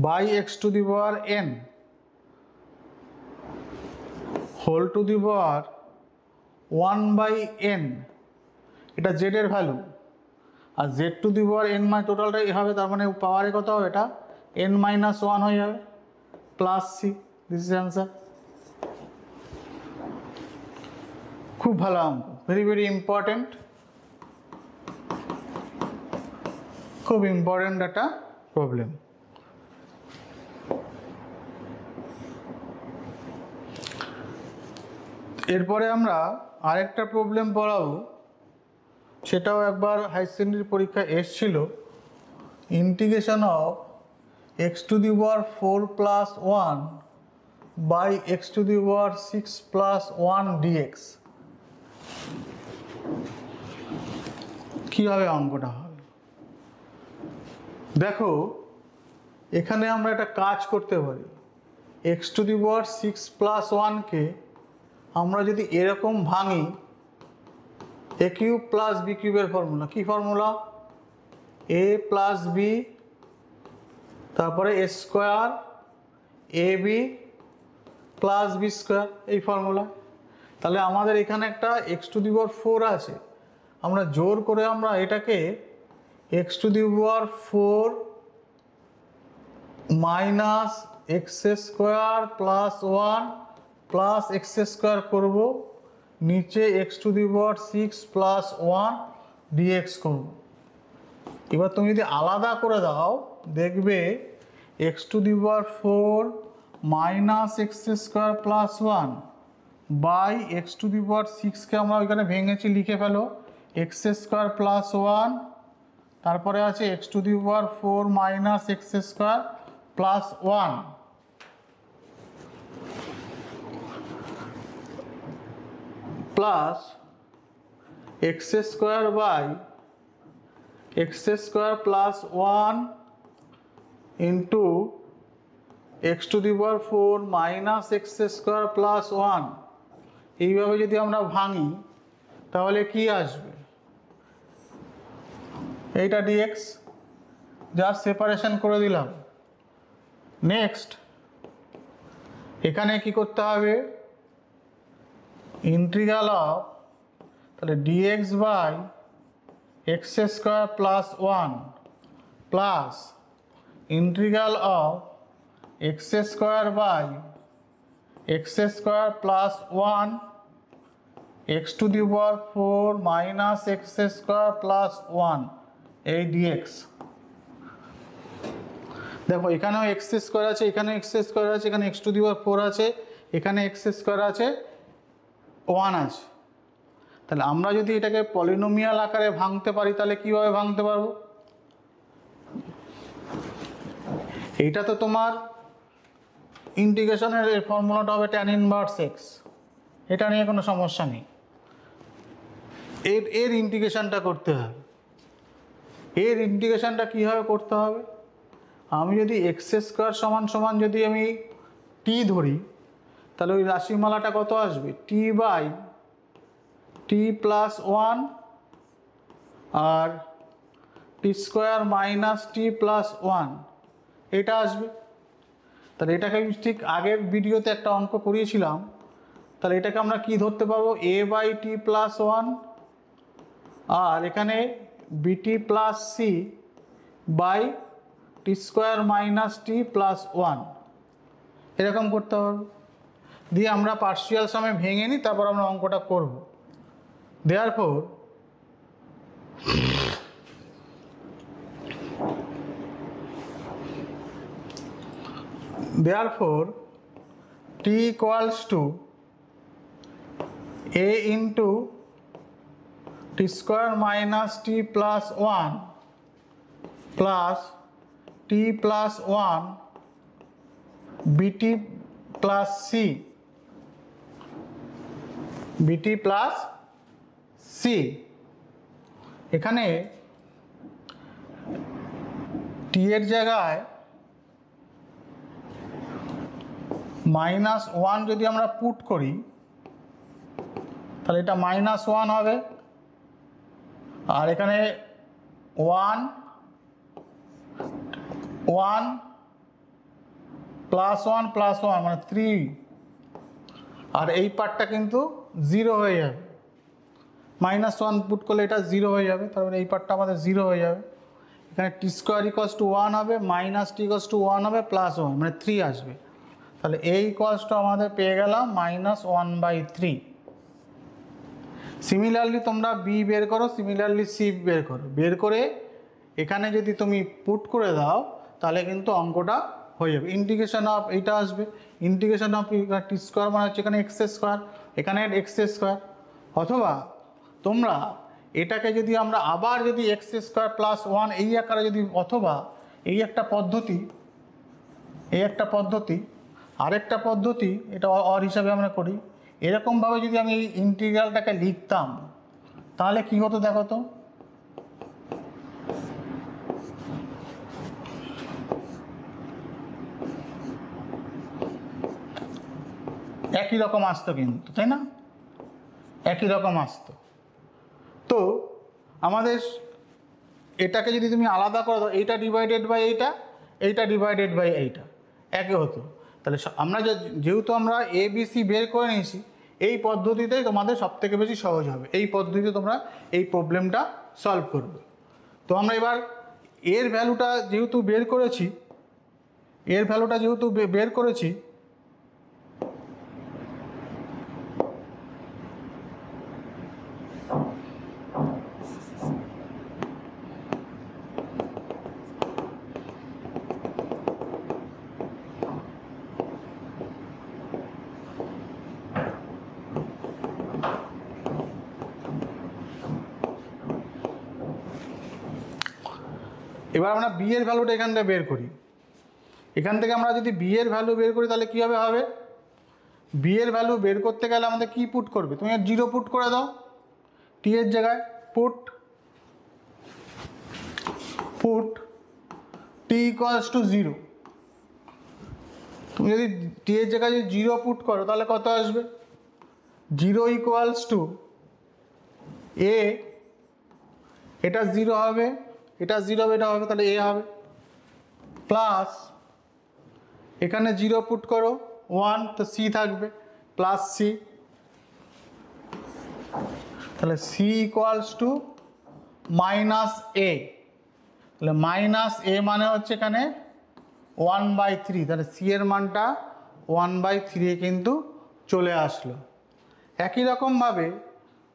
by x to the power n whole to the power one by n, এটা z এর value, আর z to the power n মানে টোটালটাই হবে, তার মানে পাওয়ারে কত হবে, এটা n মাইনাস ওয়ান হয়ে যাবে plus C, this is answer. খুব ভালো অঙ্ক, ভেরি ভেরি ইম্পর্টেন্ট, খুব ইম্পর্টেন্ট একটা প্রবলেম। এরপরে আমরা আরেকটা প্রবলেম পড়াবো, সেটাও একবার হাই সেকেন্ডারি পরীক্ষায় এসছিল, integration of x to the power four plus one by x to the power six plus one dx. কীভাবে অঙ্কটা হবে দেখো, এখানে আমরা একটা কাজ করতে পারি, x to the power six plus ওয়ানকে আমরা যদি এরকম ভাঙি, এ কিউব প্লাস বি কিউবের ফর্মুলা, কি ফর্মুলা, এ প্লাস বি তারপরে এ square A B plus b square, এই ফর্মুলা। তাহলে আমাদের এখানে একটা x to the power four আছে, আমরা জোর করে আমরা এটাকে x to the power four minus x square plus one plus x square করবো, নিচে x to the power six plus one dx করবো। এবার তুমি যদি আলাদা করে দাও দেখবে x to the power four minus x square plus one by x to the power সিক্সকে আমরা ওইখানে ভেঙেছি, লিখে ফেলো এক্স স্কোয়ার প্লাস ওয়ান, তারপরে আছে x to the power four minus x square plus one plus x square by x square plus one into x to the power four minus x square plus one. এইভাবে যদি আমরা ভাঙি তাহলে কি আসবে, এইটা ডিএক্স, যা সেপারেশন করে দিলাম। নেক্সট এখানে কি করতে হবে, ইন্টিগ্রাল অফ, তাহলে dx by x square plus one plus integral of x square by x square plus one x to the power four minus x square plus one, এই dx. দেখো এখানেও এক্স স্কোয়ার আছে, এখানে x square আছে, এখানে x to the power four আছে, এখানে x square আছে, ওয়ান আছে। তাহলে আমরা যদি এটাকে পলিনোমিয়াল আকারে ভাঙতে পারি তাহলে কীভাবে ভাঙতে পারবো, এইটা তো তোমার ইন্টিগ্রেশনের ফর্মুলাটা হবে tan ইনভার্স এক্স, এটা নিয়ে কোনো সমস্যা নেই। এর ইন্টিগ্রেশনটা করতে হবে। এর ইন্টিগ্রেশনটা কীভাবে করতে হবে, আমি যদি এক্স স্কোয়ার সমান সমান যদি আমি টি ধরি, তাহলে ওই রাশিমালাটা কত আসবে, t by t plus one আর টি স্কোয়ার মাইনাস টি প্লাস ওয়ান, এটা আসবে। তাহলে এটাকে আমি ঠিক আগের ভিডিওতে একটা অঙ্ক করিয়েছিলাম, তাহলে এটাকে আমরা কি ধরতে পারবো, a by t plus one আর এখানে bt plus c by T square minus T plus one, এরকম করতে পারবো। দিয়ে আমরা পার্শিয়াল সামে ভেঙে নিই, তারপর আমরা অঙ্কটা করব। Therefore t equals to a into t square minus t plus 1 plus t plus 1 bt plus c এখানে t এর জায়গায় -1 যদি আমরা পুট করি, তাহলে এটা -1 হবে, আর এখানে 1 1 +1 +1 মানে 3, আর এই পার্টটা কিন্তু 0 হয়ে যাবে। -1 পুট করলে এটা 0 হয়ে যাবে, তারপরে এই পার্টটা আমাদের 0 হয়ে যাবে। এখানে টি স্কোয়ার ইকুয়ালস টু 1 হবে, মাইনাস টি ইকুয়ালস টু 1 হবে, +1 মানে 3 আসবে। তাহলে এই ইকুয়ালস টু আমাদের পেয়ে গেলাম -1/3। সিমিলারলি তোমরা বি বের করো, সিমিলারলি সি বের করে এখানে যদি তুমি পুট করে দাও, তাহলে কিন্তু অঙ্কটা হয়ে যাবে। ইন্টিগ্রেশন অফ এইটা আসবে, ইন্টিগ্রেশন অফ টি স্কোয়ার মানে হচ্ছে এখানে এক্স স্কোয়ার, এখানে এক্স স্কোয়ার। অথবা তোমরা এটাকে যদি আমরা আবার যদি এক্স স্কোয়ার প্লাস 1 এই আকারে যদি, অথবা এই একটা পদ্ধতি, আরেকটা পদ্ধতি, এটা অর হিসাবে আমরা করি, এরকমভাবে যদি আমি এই ইন্টিগ্রালটাকে লিখতাম, তাহলে কি হতো দেখো তো, একই রকম আসতো কিন্তু, তাই না, একই রকম আসতো। তো আমাদের এটাকে যদি তুমি আলাদা করে দাও, এইটা ডিভাইডেড বাই এইটা, এইটা ডিভাইডেড বাই এইটা, একই হতো। তাহলে আমরা যেহেতু আমরা এ বি সি বের করে নিয়েছি, এই পদ্ধতিতেই তোমাদের সবথেকে বেশি সহজ হবে। এই পদ্ধতিতে তোমরা এই প্রবলেমটা সলভ করবে। তো আমরা এবার এর ভ্যালুটা যেহেতু বের করেছি, এবার আমরা বি এর ভ্যালুটা এখান থেকে বের করি। এখান থেকে আমরা যদি বি এর ভ্যালু বের করি, তাহলে কীভাবে হবে, বি এর ভ্যালু বের করতে গেলে আমাদের কি পুট করবে, তুমি 0 পুট করে দাও, টি এর জায়গায় পুট টি ইকুয়ালস টু 0। তুমি যদি টি এর জায়গায় যদি 0 পুট করো, তাহলে কত আসবে, 0 ইকুয়ালস টু এ, এটা 0 হবে, এটা 0 হবে, এটা হবে, তাহলে এ হবে, প্লাস এখানে 0 পুট করো 1, তো সি থাকবে, প্লাস সি, তাহলে সি ইকুয়ালস টু -a, তাহলে -a মানে হচ্ছে এখানে 1/3, তাহলে সি এর মানটা 1/3 কিন্তু চলে আসলো। একই রকমভাবে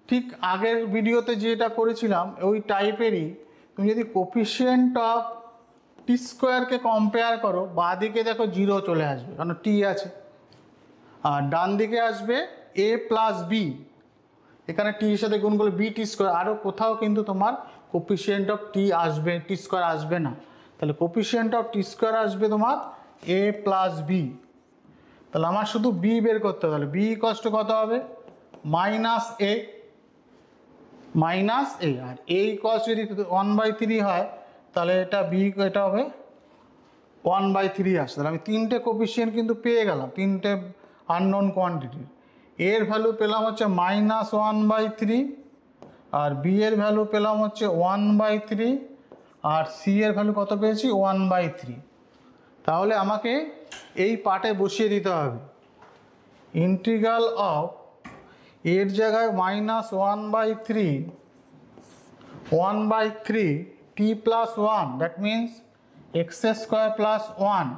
ঠিক আগের ভিডিওতে যেটা করেছিলাম ওই টাইপেরই, তুমি যদি কোফিশিয়েন্ট অফ টি স্কোয়ারকে কম্পেয়ার করো, বাঁ দিকে দেখো 0 চলে আসবে, কারণ টি আছে, আর ডান দিকে আসবে a প্লাস বি, এখানে টির সাথে গুণ করলে বি টি স্কোয়ার, আরও কোথাও কিন্তু তোমার কোফিশিয়েন্ট অফ টি আসবে, টি স্কোয়ার আসবে না। তাহলে কোফিশিয়েন্ট অফ টি স্কোয়ার আসবে তোমার a প্লাস বি। তাহলে আমার শুধু বি বের করতে হবে। তাহলে বি ইকুয়ালস টু কত হবে মাইনাস এ, আর এ ইকুয়ালস যদি 1/3 হয় তাহলে এটা বি এটা হবে 1/3 আসে। তাহলে আমি তিনটে কোফিশিয়েন্ট কিন্তু পেয়ে গেলাম, তিনটে আননোন কোয়ান্টিটির। এর ভ্যালু পেলাম হচ্ছে -1/3, আর বি এর ভ্যালু পেলাম হচ্ছে 1/3, আর সি এর ভ্যালু কত পেয়েছি 1/3। তাহলে আমাকে এই পার্টে বসিয়ে দিতে হবে ইন্টিগ্রাল অফ এর জায়গায় -1/3 t plus 1, that means x square plus 1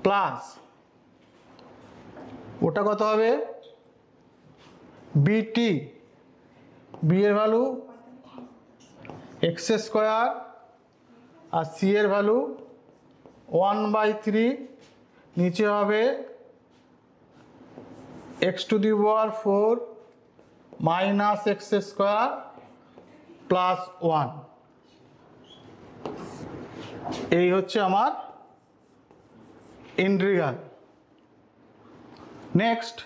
plus ওটা কত হবে বিটি, বি এর ভ্যালু এক্স স্কোয়ার আর সি এর ভ্যালু 1/3, নিচে হবে x⁴ minus x square plus 1। এই হচ্ছে আমার ইন্টিগ্রাল। নেক্সট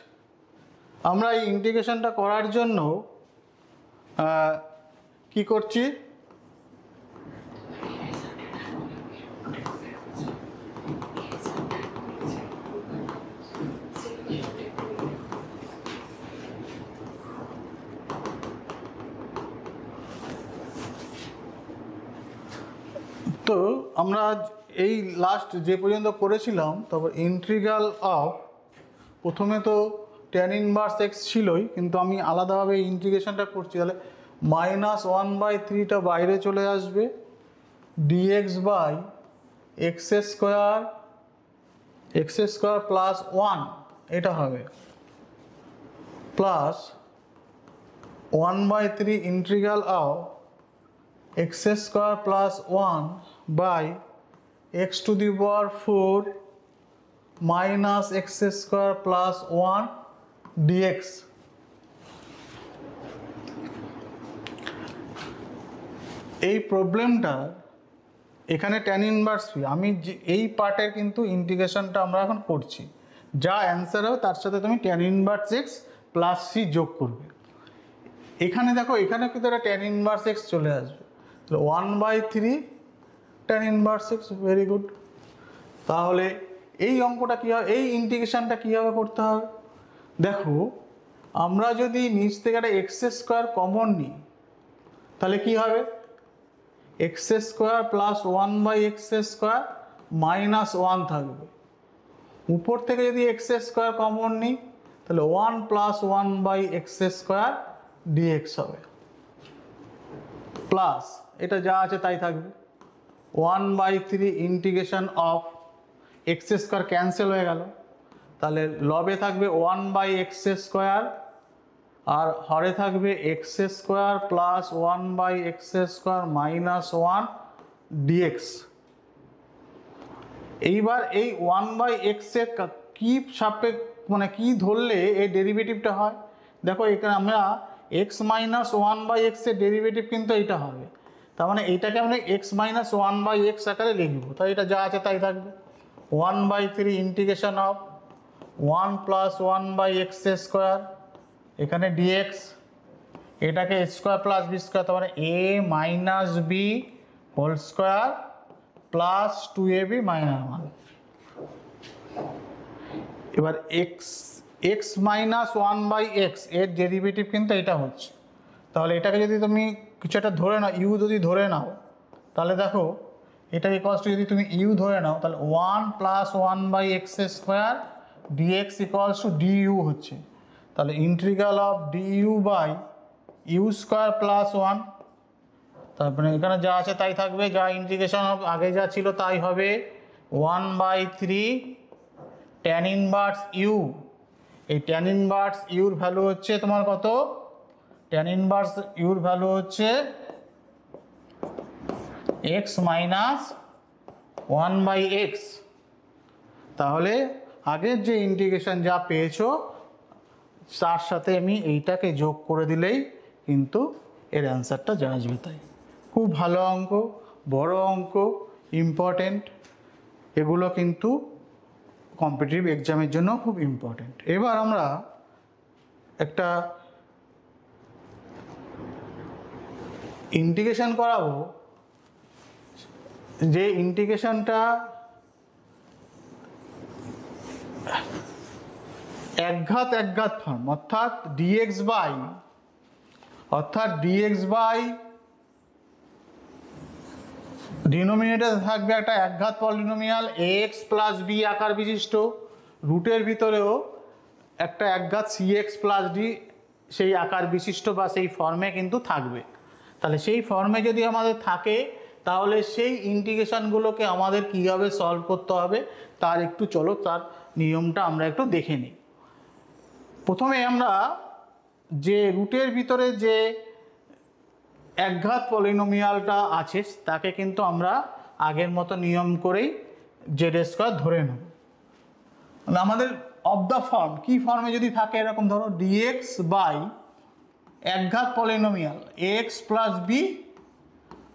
আমরা এই ইন্টিগ্রেশনটা করার জন্য কি করছি, তো আমরা এই লাস্ট যে পর্যন্ত করেছিলাম, তারপর ইন্টিগ্রাল অফ প্রথমে তো tan ইনভার্স এক্স ছিলই, কিন্তু আমি আলাদাভাবে ইন্টিগ্রেশনটা করছি। তাহলে -1/3টা বাইরে চলে আসবে, dx by x square plus 1 এটা হবে, plus 1/3 integral of x square plus 1 by x⁴ minus x square plus 1 dx। এই প্রবলেমটা এখানে tan ইনভার্স পি, আমি এই পার্টের কিন্তু ইন্টিগ্রেশনটা আমরা এখন করছি। যা অ্যান্সার হবে তার সাথে তুমি tan inverse x plus c যোগ করবে। এখানে দেখো, এখানে কিন্তু একটা tan ইনভার্স এক্স চলে আসবে, তাহলে 1/3 tan inverse x, very good. তাহলে এই অঙ্কটা কী হবে, এই ইন্টিগ্রেশনটা কীভাবে করতে হবে দেখো, আমরা যদি নিচ থেকে একটা এক্স স্কোয়ার কমন নিই তাহলে কি হবে x square plus 1/x² minus 1 থাকবে। উপর থেকে যদি এক্স স্কোয়ার কমন নিই তাহলে 1 প্লাস 1/x² dx হবে, প্লাস এটা যা আছে তাই থাকবে 1/3 integration of x square cancel হয়ে গেল, তাহলে লবে থাকবে 1/x², আর হরে থাকবে x square plus 1/x² minus 1 dx। এইবার এই 1/x এর কি মানে কি ধরলে এই ডেরিভেটিভটা হয়, দেখো এখানে আমরা x মাইনাস 1/x এর ডেরিভেটিভ কিন্তু এইটা হবে, তার মানে এইটাকে আমরা x মাইনাস 1/x আকারে লিখব, তাই এটা যা আছে তাই থাকবে 1/3 ইন্টিগ্রেশন অফ 1 প্লাস 1/x², এখানে dx, এটাকে স্কোয়ার প্লাস বি স্কোয়ার, তার মানে a minus b whole square plus 2ab minus 1। এবার x মাইনাস 1/x এর ডেরিভেটিভ কিন্তু এটা হচ্ছে, তাহলে এটাকে যদি তুমি কিছু একটা ধরে নাও, ইউ যদি ধরে নাও, তাহলে দেখো এটা ইকুয়ালস টু, যদি তুমি ইউ ধরে নাও তাহলে 1 plus 1/x² dx equals to du হচ্ছে, তাহলে ইন্টিগ্রাল অফ du by u square plus 1, তারপরে এখানে যা আছে তাই থাকবে, যা ইন্টিগ্রেশন অফ আগে যা ছিল তাই হবে 1/3 tan ইনভার্স ইউ। এই tan ইনভার্স ইউর ভ্যালু হচ্ছে তোমার কত, tan ইনভার্স ইউর ভ্যালু হচ্ছে x মাইনাস 1/x। তাহলে আগের যে ইন্টিগ্রেশন যা পেয়েছো তার সাথে আমি এইটাকে যোগ করে দিলেই কিন্তু এর অ্যান্সারটা যা আসবে তাই। খুব ভালো অঙ্ক, বড় অঙ্ক, ইম্পর্টেন্ট, এগুলো কিন্তু কম্পিটিটিভ এক্সামের জন্য খুব ইম্পর্টেন্ট। এবার আমরা একটা ইন্টিগ্রেশন করাবো, যে ইন্টিগ্রেশনটা একঘাত ফর্ম, অর্থাৎ ডিএক্স বাই ডিনোমিনেটর থাকবে একটা একঘাত পলিনোমিয়াল এক্স প্লাস বি আকার বিশিষ্ট, রুটের ভিতরেও একটা একঘাত সিএক্স প্লাস ডি সেই আকার বিশিষ্ট বা সেই ফর্মে কিন্তু থাকবে। তাহলে সেই ফর্মে যদি আমাদের থাকে তাহলে সেই ইন্টিগ্রেশনগুলোকে আমাদের কীভাবে সলভ করতে হবে তার একটু চলো তার নিয়মটা আমরা একটু দেখে নিই। প্রথমে আমরা যে রুটের ভিতরে যে একঘাত পলিনোমিয়ালটা আছে তাকে কিন্তু আমরা আগের মতো নিয়ম করেই জেড স্কোয়ার ধরে নেব। আমাদের অফ দ্য ফর্ম কি ফর্মে যদি থাকে এরকম ধরো ডিএক্স বাই একঘাত পলিনোমিয়াল এক্স প্লাস বি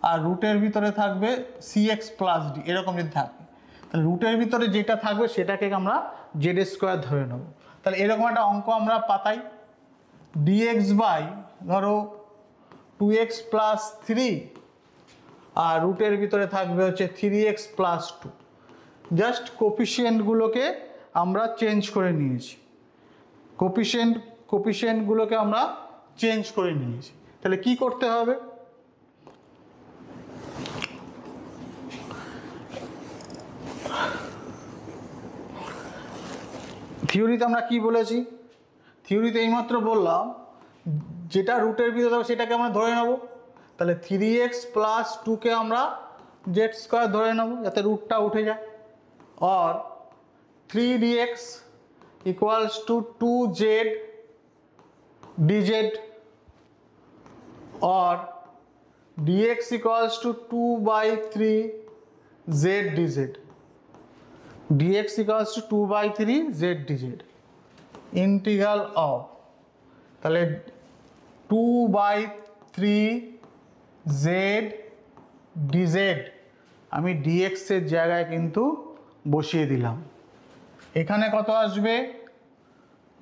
আর রুটের ভিতরে থাকবে সিএক্স প্লাস ডি, এরকম যদি থাকে তাহলে রুটের ভিতরে যেটা থাকবে সেটাকে আমরা জেড স্কোয়ার ধরে নেব। তাহলে এরকম একটা অঙ্ক আমরা পাতাই, ডিএক্স বাই ধরো 2x প্লাস 3 আর রুটের ভিতরে থাকবে হচ্ছে 3x প্লাস 2। জাস্ট কোফিশিয়েন্টগুলোকে আমরা চেঞ্জ করে নিয়েছি, কোফিশিয়েন্টগুলোকে আমরা চেঞ্জ করে নিয়েছি। তাহলে কি করতে হবে, থিওরিতে আমরা কি বলেছি, থিওরিতে এইমাত্র বললাম যেটা রুটের ভিতরে হবে সেটাকে আমরা ধরে নেব। তাহলে 3x প্লাস 2কে আমরা জেড স্কোয়ার ধরে নেব যাতে রুটটা উঠে যায়, और 3dx equals to 2z dz और dx equals to 2/3 z dz, dx equals to 2/3 z dz integral of, তাহলে 2/3 z dz আমি dx এর জায়গায় কিন্তু বসিয়ে দিলাম। এখানে কত আসবে,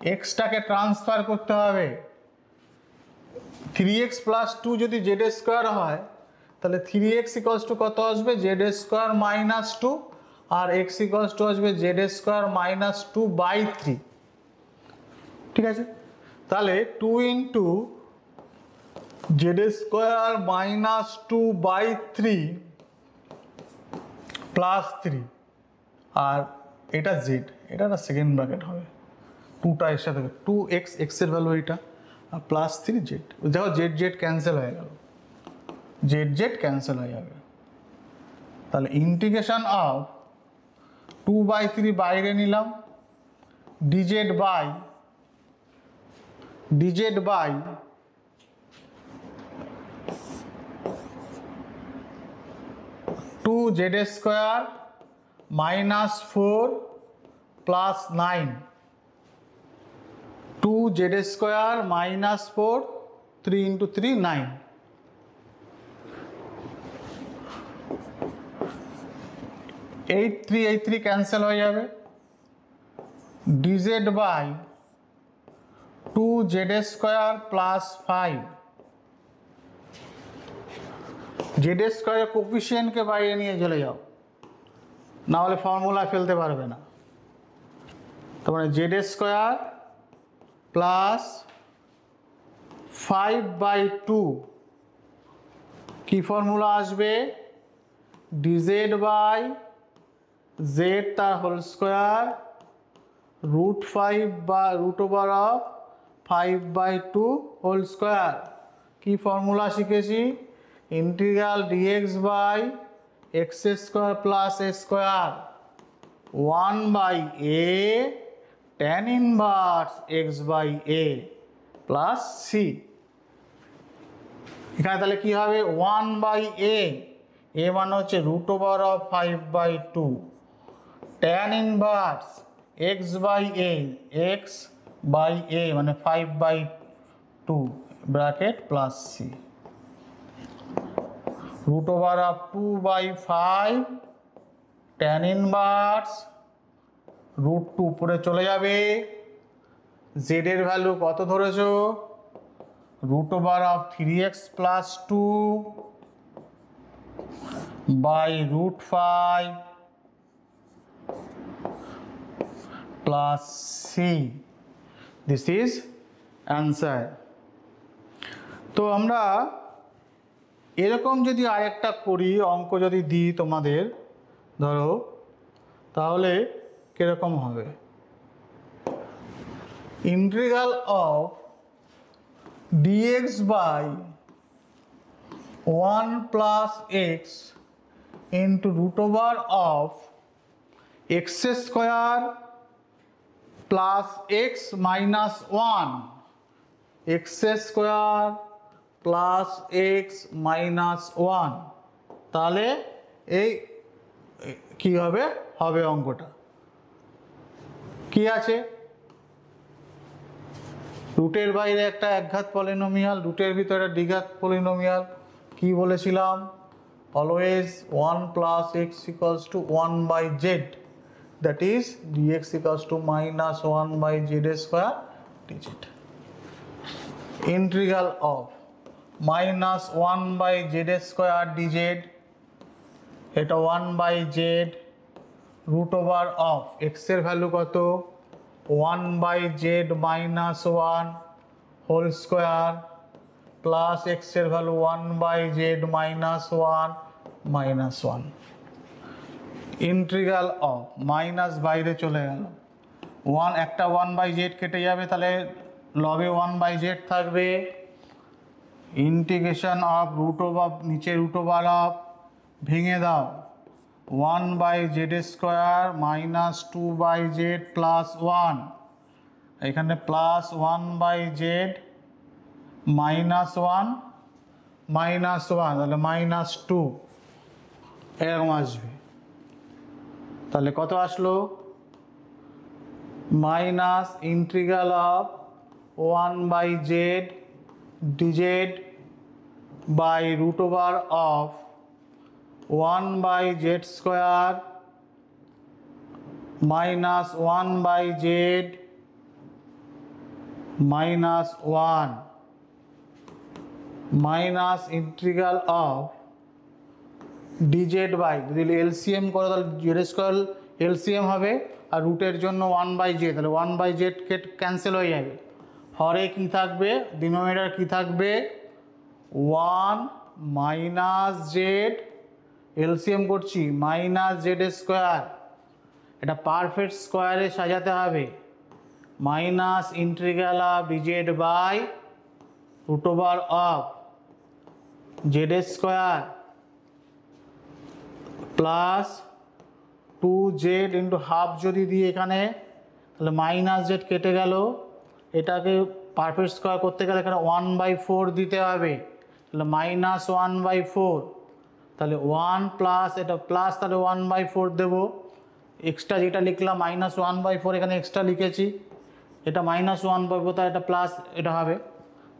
এক্সটাকে ট্রান্সফার করতে হবে, 3x প্লাস 2 যদি জেড স্কোয়ার হয় তাহলে 3x ইকুয়ালস টু কত আসবে, জেড স্কোয়ার মাইনাস 2 আর x ইকুয়ালস টু আসবে জেড স্কোয়ার মাইনাস 2/3। ঠিক আছে, তাহলে 2 into z square minus 2/3 plus 3 আর এটা জেড, এটা একটা সেকেন্ড ব্র্যাকেট হবে, 2টা এর সাথে 2x, x এর ভ্যালু এটা, আর প্লাস 3 জেড, দেখো জেড জেড ক্যান্সেল হয়ে গেল, জেড জেড ক্যান্সেল হয়ে যাবে। তাহলে ইন্টিগ্রেশন অফ 2/3 বাইরে নিলাম, dz by 2z square minus 4 plus 9, 2z square minus 4, 3 into 3 9, 3 cancel হয়ে যাবে, dz by 2z square plus 5, z স্কোয়ারের কোফিশিয়েন্টকে বাইরে নিয়ে চলে যাও, না হলে ফর্মুলা ফেলতে পারবে না। তার মানে জেড স্কোয়ার প্লাস 5/2 কি ফর্মুলা আসবে, ডিজেড বাই জেড তার হোল স্কোয়ার √5 বা √অফ 5/2 হোল স্কোয়ার। কি ফর্মুলা শিখেছি, integral dx by x square plus a square 1/a tan inverse x by a plus c। এখানে তাহলে কি হবে 1/a, a মানে হচ্ছে √অফ 5/2 tan inverse x by a, x by a মানে 5/2 bracket plus c। Root over of 2/5 tan inverse root 2 উপরে চলে যাবে। জেড এর ভ্যালু কত ধরেছো? Root over of 3x plus 2 by root 5 plus C. This is answer. তো আমরা এরকম যদি আরেকটা করি, অঙ্ক যদি দিই তোমাদের, ধরো তাহলে কিরকম হবে? Integral of dx by 1 plus x into root over of x square plus x minus 1, x square plus x minus 1, তাহলে এই কি হবে? হবে অঙ্কটা কি আছে? রুটের বাইরে একটা একঘাত পলিনোমিয়াল, রুটের ভিতরে একটা দ্বিঘাত পলিনোমিয়াল। কি বলেছিলাম? Always 1 plus x equals to 1 by z, that is dx equals to minus 1 by z square dz. Integral of minus 1 by z square dz, এটা 1 by z root over of x এর value কত? 1 by z minus 1 whole square plus x এর value 1 by z minus 1 minus 1। Integral of minus বাইরে চলে গেল, 1 একটা 1 by z কেটে যাবে, তাহলে লবে 1 by z থাকবে। ইন্টিগ্রেশন অফ রুট ওভার, নিচে রুট ওভার অফ ভেঙে দাও, 1 by z স্কোয়ার মাইনাস 2 by z প্লাস 1, এখানে plus 1 by z minus 1 minus 1, তাহলে মাইনাস 2 এরকম আসবে। তাহলে কত আসলো? Minus integral of 1 by z dz by root over of 1 by z স্কোয়ার minus 1 by z minus 1 minus integral of dz by, যদি LCM করো তাহলে জেড স্কোয়ার এলসিএম হবে, আর রুটের জন্য 1 by z, তাহলে 1 by z ক্যান্সেল হয়ে যাবে। হরে কি থাকবে? ডিনোমিনেটর কি থাকবে? 1 মাইনাস জেড, এলসিএম করছি, মাইনাস জেড স্কোয়ার, এটা পারফেক্ট স্কোয়ারে সাজাতে হবে, minus integral of dz by root over of z square plus 2z into half যদি দিই এখানে, তাহলে মাইনাস জেড কেটে গেল, এটাকে পারফেক্ট স্কোয়ার করতে গেলে এখানে 1/4 দিতে হবে, তাহলে মাইনাস 1/4, তাহলে 1 প্লাস এটা প্লাস, তাহলে 1/4 দেবো, এক্সট্রা যেটা লিখলাম মাইনাস 1/4 এখানে এক্সট্রা লিখেছি, এটা মাইনাস 1/4, তাহলে এটা প্লাস এটা হবে।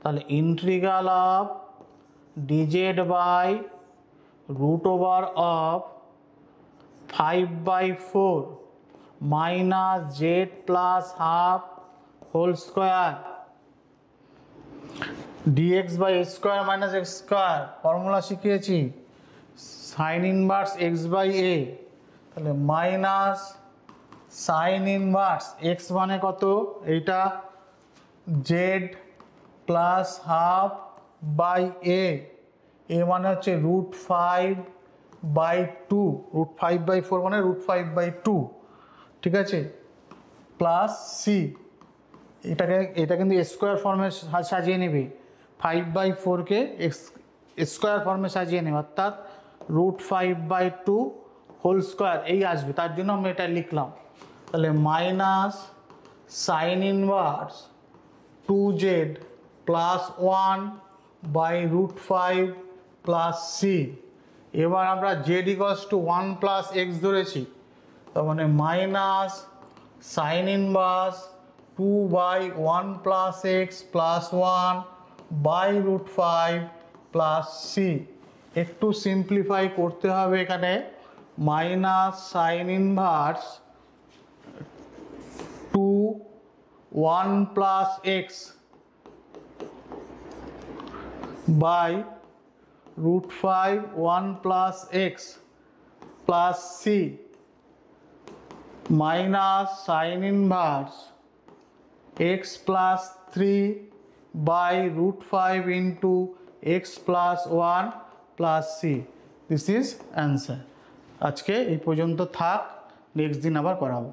তাহলে integral of dz by root over of 5/4 minus z plus half whole square dx by x square minus x square, formula শিখিয়েছি, sine inverse x by a, তাহলে মাইনাস সাইন ইনভার্স এক্স মানে কত? এইটা z plus half by a, a মানে হচ্ছে √5/2, √5/4 মানে √5/2, ঠিক আছে, প্লাস সি, এটা কিন্তু স্কোয়ার ফর্মে সাজিয়ে নেবে, 5/4কে স্কোয়ার ফর্মে সাজিয়ে নেবে, অর্থাৎ √5/2 হোল স্কোয়ার এই আসবে, তার জন্য আমরা এটা লিখলাম। তাহলে minus sine inverse 2z plus 1 by √5 plus C. এবার আমরা z equals to 1 plus x ধরেছি, তার মানে minus sine inverse 2/1 plus x plus 1 by √5 plus c. একটু সিম্পলিফাই করতে হবে এখানে, minus sine inverse 2 1 plus x by √5 1 plus x plus c minus sine inverse x plus 3 by √5 into x plus 1 plus C. This is answer. আজকে এই পর্যন্ত থাক, next দিন আবার করাবো।